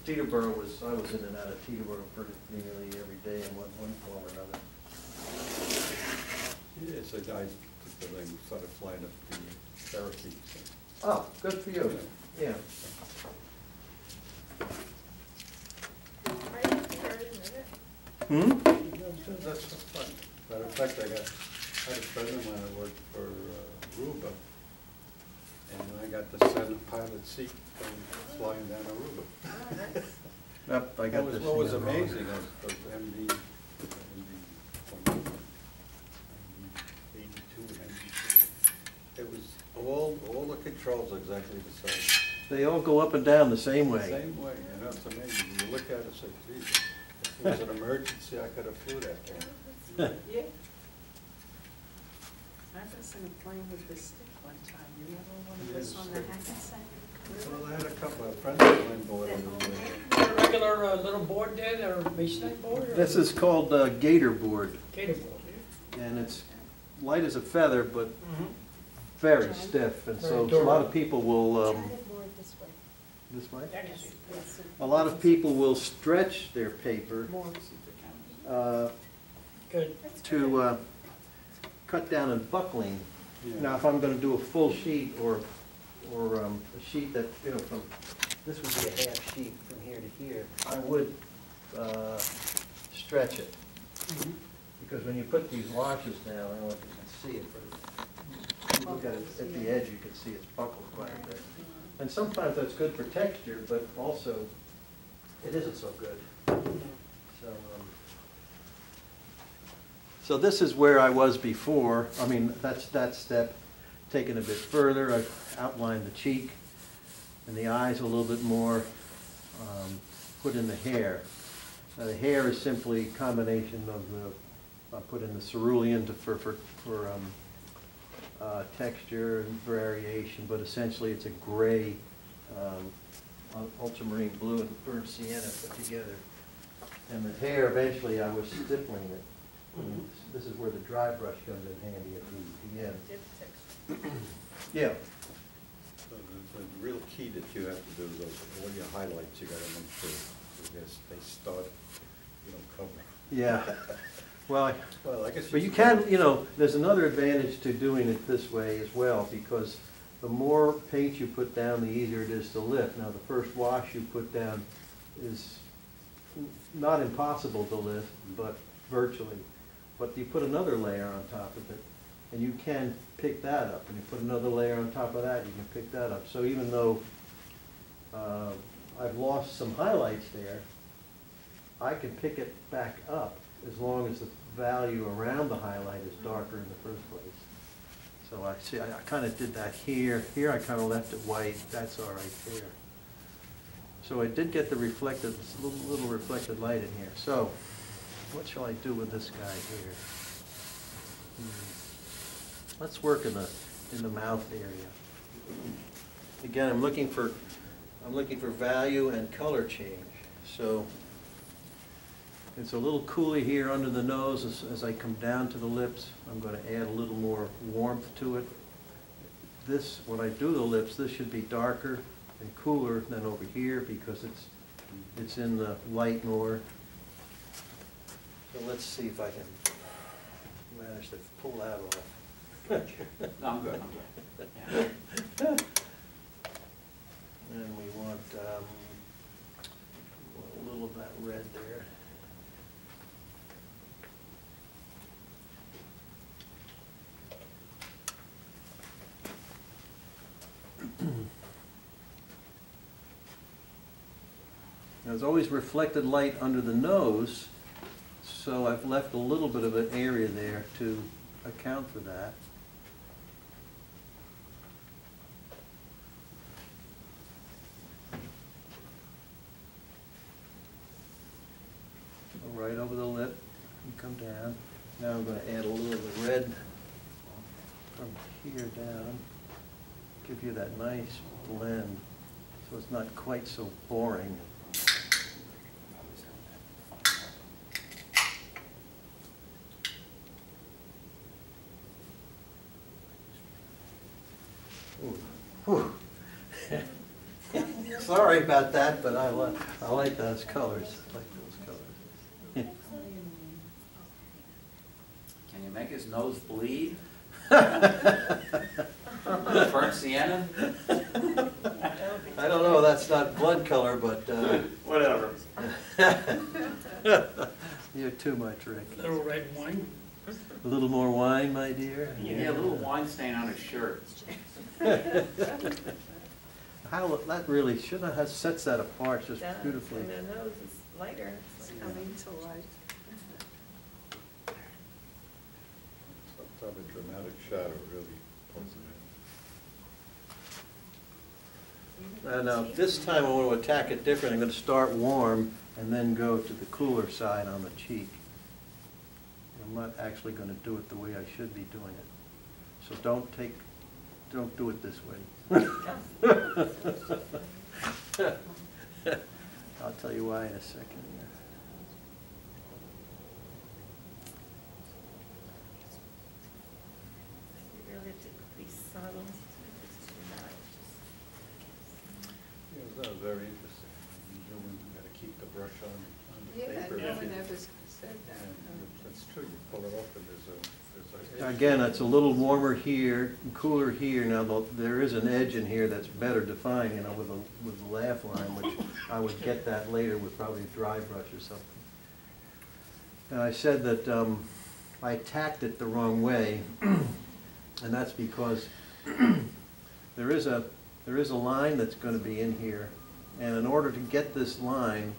Teterboro I was in and out of Teterboro pretty nearly every day in one form or another. yeah, so I took the thing, started flying up the Cherokee. Oh, good for you. Yeah. Right here in a minute. Hmm? That's fun. Matter of fact, I had a friend of mine that worked for Aruba, and I got to send a pilot seat flying down Aruba. Oh, nice. Yep, I got this. What was thing wrong. amazing is the MD 82 and MD. It was all the controls exactly the same. They all go up and down the same way. Same way, you know, it's amazing. You look at it and say, geez, if it was an emergency, I could have flew that thing. Yeah. I was in a plane with the stick one time. You ever one of us on the Hackensack? Well, I had a couple of friends of mine bought it. A regular little board there, or masonite board? Or This is called gator board, Gator board, yeah. and it's light as a feather, but Mhm. very stiff, and so Very a lot of people will, Turn it more this way. this way? I can see. Yes. A lot of people will stretch their paper More. Good. to cut down in buckling. Yeah. Now, if I'm gonna do a full sheet or a sheet that, you know, this would be a half sheet from here to here, I would stretch it. Mhm. Because when you put these washes down, I don't know if you can see it, but if you look at it at the edge, you can see it's buckled quite a bit. And sometimes that's good for texture, but also it isn't so good. So this is where I was before. I mean, that's that step taken a bit further. I've outlined the cheek and the eyes a little bit more, put in the hair. Now, the hair is simply a combination of I put in the cerulean for texture and variation, but essentially it's a gray, ultramarine blue and burnt sienna put together. And the hair, eventually I was stippling it. And this is where the dry brush comes in handy at the end. Dip texture. Yeah. So the real key that you have to do is all your highlights, you gotta make sure they start, you don't cover. Yeah. Well, Well, I guess. but you can, you know, there's another advantage to doing it this way as well, because the more paint you put down, the easier it is to lift. Now, the first wash you put down is not impossible to lift, but virtually. But you put another layer on top of it, and you can pick that up. And you put another layer on top of that, you can pick that up. So even though I've lost some highlights there, I can pick it back up as long as the value around the highlight is darker in the first place. So I see, I kind of did that here. Here I kind of left it white. That's all right there. So I did get the reflected, little reflected light in here. So what shall I do with this guy here? Let's work in the mouth area. Again, I'm looking for value and color change. So it's a little cooler here under the nose as I come down to the lips. I'm going to add a little more warmth to it. This, when I do the lips, this should be darker and cooler than over here because it's in the light more. So let's see if I can manage to pull that off. No, I'm good, I'm good. Yeah. And we want a little of that red there. There's always reflected light under the nose, so I've left a little bit of an area there to account for that. Go right over the lip and come down. Now I'm going to add a little of the red from here down, give you that nice blend, so it's not quite so boring. Ooh. Whew. Sorry about that, but I like those colors. I like those colors. Can you make his nose bleed? Burnt sienna? I don't know, that's not blood color, but Whatever. you're too much, Rick. Little red wine. A little more wine, my dear? Yeah, a little wine stain on his shirt. How, that really shouldn't have, sets that apart just Does, beautifully. and the nose is lighter. It's like Coming to life. Sometimes a dramatic shadow really pulls it in. And now, this time I want to attack it different. I'm going to start warm and then go to the cooler side on the cheek. I'm not actually going to do it the way I should be doing it. So don't do it this way. I'll tell you why in a second here. You really have to be subtle. It's too much. Yeah, that was very interesting. You gotta keep the brush on the paper. Yeah, no one ever said that. And that's true, you pull it off and there's a edge. Again, it's a little warmer here, and cooler here. Now, there is an edge in here that's better defined, you know, with a laugh line, which I would get that later with probably a dry brush or something. And I said that I tacked it the wrong way, and that's because there is a line that's going to be in here, and in order to get this line,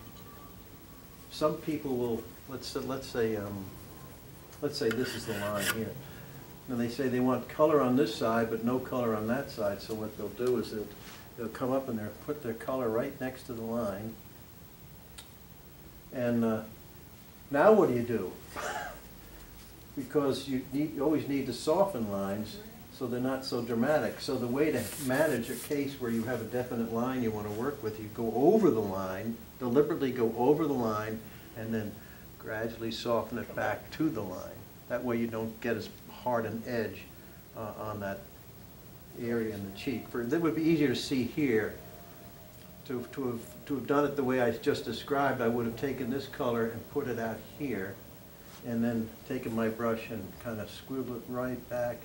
some people will, let's say this is the line here. And they say they want color on this side, but no color on that side. So what they'll do is they'll come up and they'll put their color right next to the line. And now what do? Because you always need to soften lines so they're not so dramatic. So the way to manage a case where you have a definite line you want to work with, you go over the line, deliberately go over the line, and then gradually soften it back to the line. That way you don't get as hard an edge on that area in the cheek. That would be easier to see here. To have done it the way I just described, I would have taken this color and put it out here, and then taken my brush and kind of squiggle it right back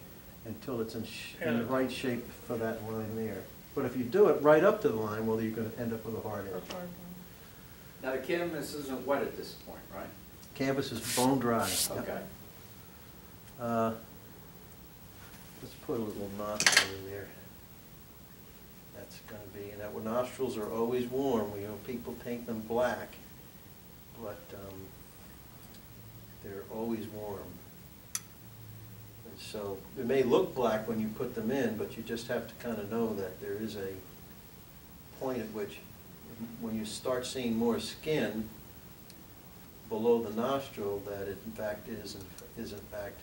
until it's in the right shape for that line there. But if you do it right up to the line, well, you're going to end up with a hard edge. Now the canvas isn't wet at this point, right? Canvas is bone dry. Okay. Let's put a little nostril in there. That's going to be, and that nostrils are always warm. You know, people paint them black, but they're always warm. And so it may look black when you put them in, but you just have to kind of know that there is a point at which, when you start seeing more skin below the nostril, that it in fact is in fact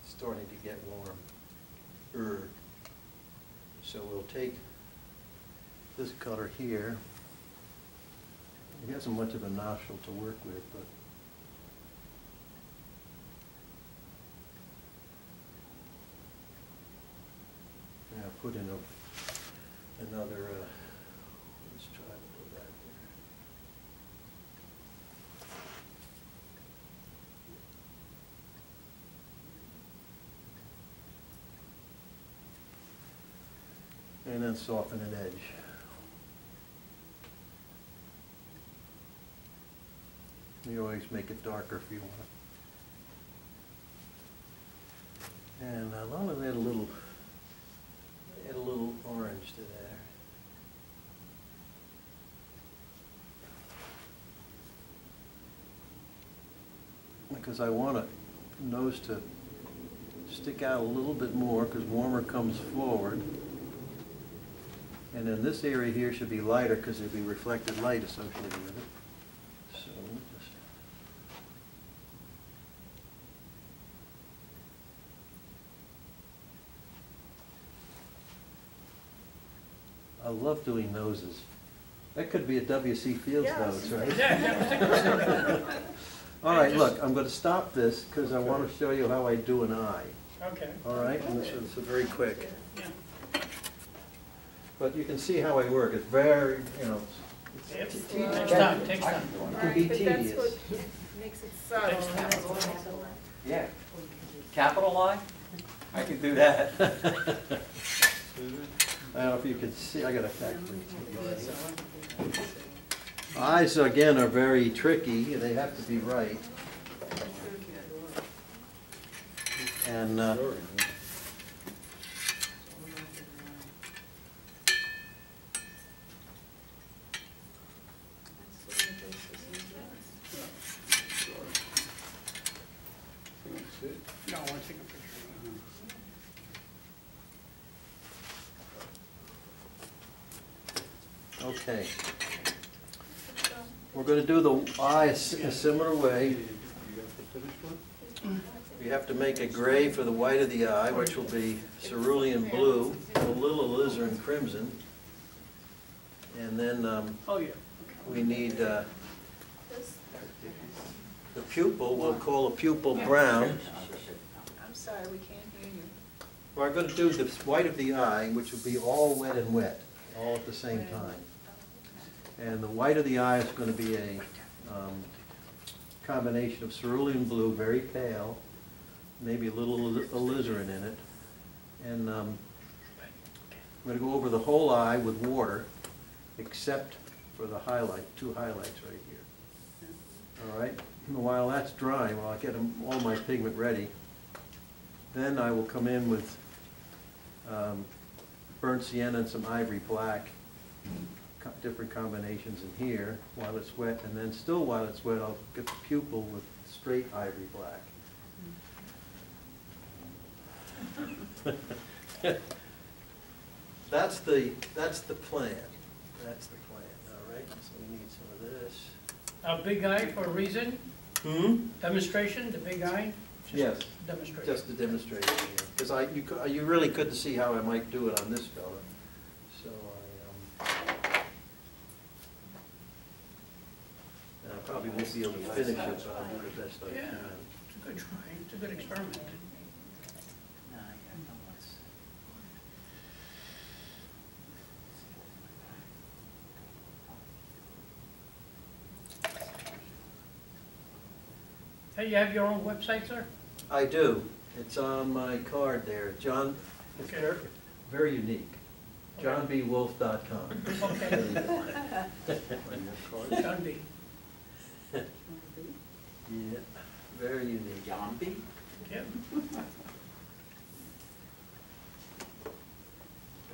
starting to get warm. So we'll take this color here. It hasn't much of a nostril to work with, but now put in another. Let's try to do that here. And then soften an edge. You always make it darker if you want. And I'll only add a little orange to there. Because I want a nose to stick out a little bit more, because warmer comes forward. And then this area here should be lighter because there'll be reflected light associated with it. So we'll just I love doing noses. That could be a W.C. Fields nose, right? Yeah, All right, look, I'm going to stop this because I want to show you how I do an eye. okay. All right, and this is very quick. Yeah. But you can see how I work. It's very, you know, Yep. it's Takes time, takes time. It can be Right, but that's tedious. what makes it subtle. Takes time. That's what- Yeah. Capital I? I can do that. I don't know if you can see, I got a factory. Eyes, again, are very tricky, they have to be right. And, Sure, yeah. See it? No, I want to take a picture. okay. We're gonna do the eye a similar way. You got the finished one? We have to make a gray for the white of the eye, which will be cerulean blue, a little alizarin crimson. And then Oh, yeah. we need the pupil, we'll call the pupil brown. I'm sorry, we can't hear you. We're going to do the white of the eye, which will be all wet and wet, all at the same time. And the white of the eye is going to be a combination of cerulean blue, very pale, maybe a little alizarin in it. And I'm going to go over the whole eye with water, except for the highlight, two highlights right here. All right? And while that's drying, while I get all my pigment ready, then I will come in with burnt sienna and some ivory black, different combinations in here while it's wet, and then still while it's wet, I'll get the pupil with straight ivory black. That's the plan. That's the plan. All right. So we need some of this. A big eye for a reason? Demonstration, the big eye? Just Yes. Demonstration. Just a demonstration, because you really couldn't see how I might do it on this fella. So I probably won't be able to finish it, but I'll do the best I Yeah, can. it's a good try, it's a good experiment. Hey, you have your own website, sir? I do. It's on my card there. John, it's Okay. very unique. JohnBWolf.com. Okay. There you go. John B. Yeah, very unique. John B? Yep.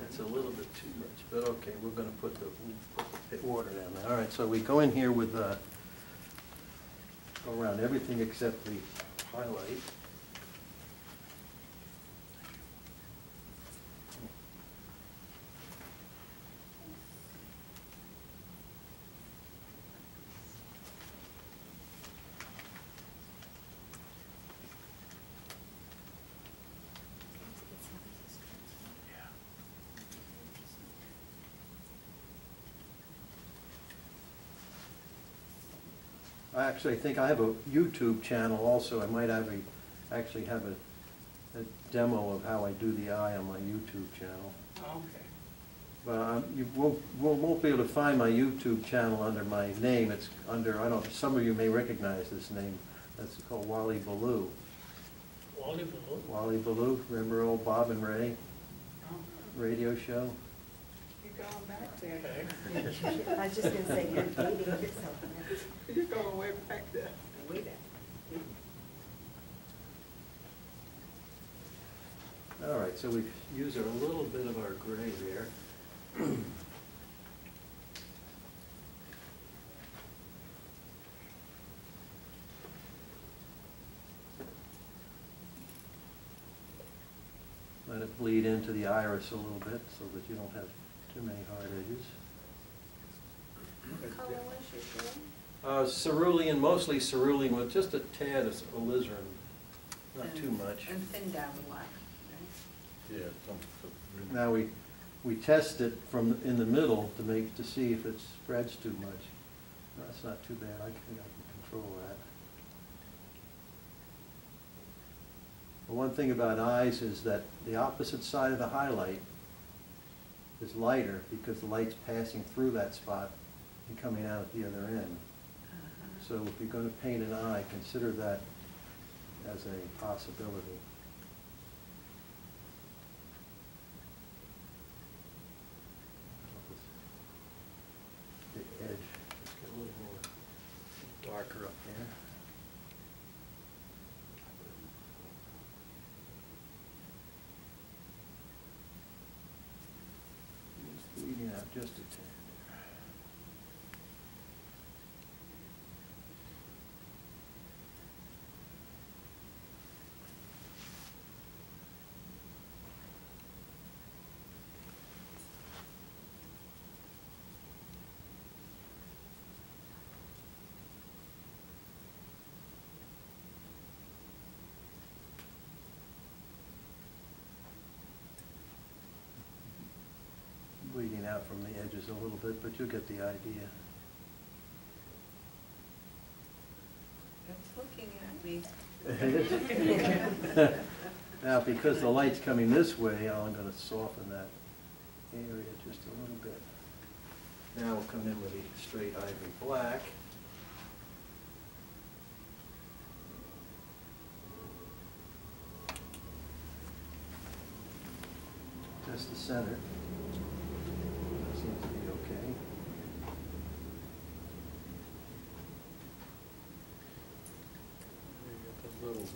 That's a little bit too much, but okay, we'll put the order down there. All right, so we go in here with, go around everything except the highlight. I actually think I have a YouTube channel also. I might actually have a demo of how I do the eye on my YouTube channel. Okay. But you won't be able to find my YouTube channel under my name. It's under, I don't know, some of you may recognize this name. That's called Wally Ballou. Wally Blue. Wally Ballou, remember old Bob and Ray radio show? You're going back there. Okay. I was just gonna say, you're dating yourself. You're going way back there. Way back. All right, so we've used a little bit of our gray there. Let it bleed into the iris a little bit so that you don't have too many hard edges. What color was your blue? Cerulean, mostly cerulean with just a tad of alizarin, not too much. And thin down the black, right? Yeah, some. Now we we test it from in the middle to see if it spreads too much. That's not too bad. I think I can control that. The one thing about eyes is that the opposite side of the highlight is lighter because the light's passing through that spot and coming out at the other end. So if you're going to paint an eye, consider that as a possibility. The edge, just get a little more darker up there. Just bleeding out just a tad. Bleeding out from the edges a little bit, but you'll get the idea. It's looking at me. Now, because the light's coming this way, I'm going to soften that area just a little bit. Now we'll come in with the straight ivory black. Test the center. Seems to be okay.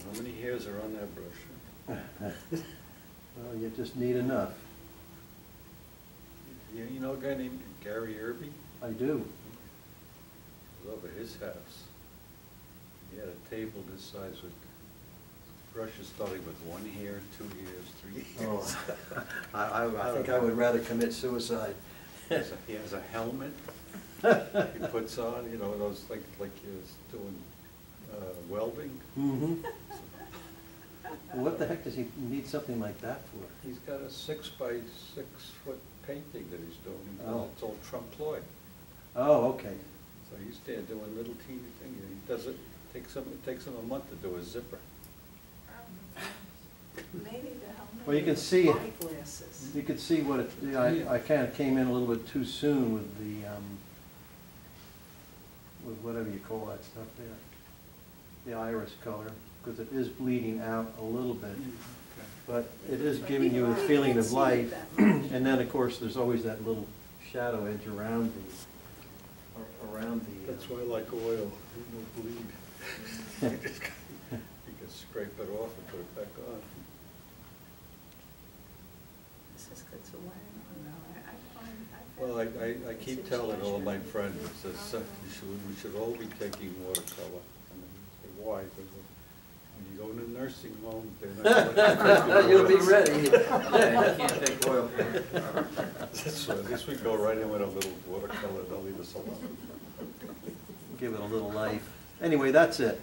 How many hairs are on that brush? Well, you just need enough. You know a guy named Gary Irby? I do. I was over his house. He had a table this size with brushes starting with 1 hair, 2 hairs, 3 hairs. Oh. I think I would rather commit suicide. He has a helmet he puts on, you know, those like he's doing welding. Mm-hmm. What the heck does he need something like that for? He's got a 6 by 6 foot painting that he's doing. Oh. It's all trompe l'oeil. Oh, okay. So he's there doing little teeny things. He does it. It takes him a month to do a zipper. Maybe the helmet. Well, you can see it. Eyeglasses. You can see what it, you know, I kind of came in a little bit too soon with the, with whatever you call that stuff there. The iris color, because it is bleeding out a little bit. But it is giving you a feeling of light. And then, of course, there's always that little shadow edge around the. That's why I like oil. There's no bleed. You can scrape it off and put it back on. This is good to wear. Well, I keep telling all my friends, it says, we should all be taking watercolor. And they say, why? They go, when you go in a nursing home, they're not. You'll be ready. Yeah, you can't take oil. So at least we go right in with a little watercolor, they'll leave us alone. Give it a little life. Anyway, that's it.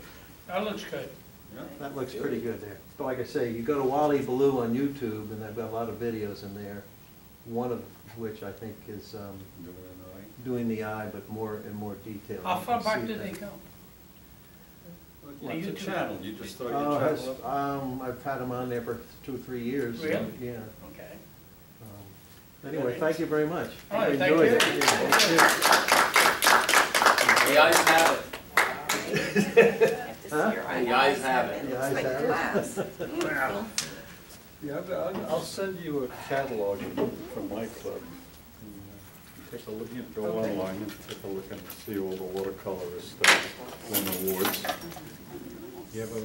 That looks good. Yeah. That looks pretty good there. But like I say, you go to Wally Ballou on YouTube, and they've got a lot of videos in there. One of which I think is doing the eye, but more in more detail. How You far can back see do that. they go? Well, it's a YouTube. channel, you just throw your Oh, channel up. I've had them on there for 2 or 3 years. Really? Yeah. Okay. Anyway, thank you very much. All right, I thank enjoyed you. it. The eyes have it. Huh? The eyes have it. The eyes Like have it. glass. Yeah, I'll send you a catalog from my club. Take a look, you know, go online and take a look and see all the watercolorists that won awards. You have a,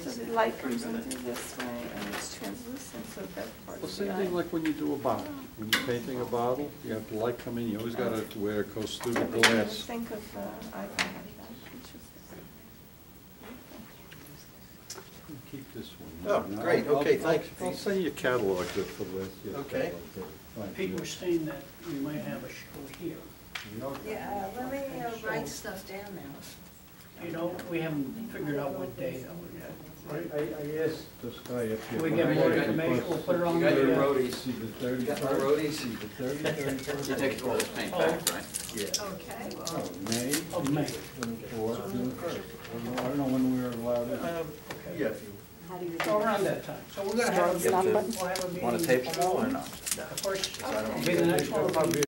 So the light comes in through this way and it's translucent, so that part well, of the same eye. thing like when you do a bottle. When you're painting a bottle, you have the light come in, you always got it where it goes through the I didn't glass. think of the iPhone like that. Interesting. Keep this one. Oh, great. Okay, thanks, I'll Pete. send you a catalog for this. yeah, Okay. catalog. People were saying that we might have a show here. Yeah, let me write stuff down now. You know, we haven't figured out what day though yet. I asked this guy if you. We get more information, we'll put it on You got your the, roadies. See the 30. You got my roadies? See the 30. You take all this paint back, right? Yeah. Okay, well, Oh, May. of May. 24, June 1st. I don't know when we're allowed in. Yeah. how do you? So around that time. So we're gonna have a Stop meeting, button. we'll have a meeting. Want to tape them all or no? The first, I don't- be the next one.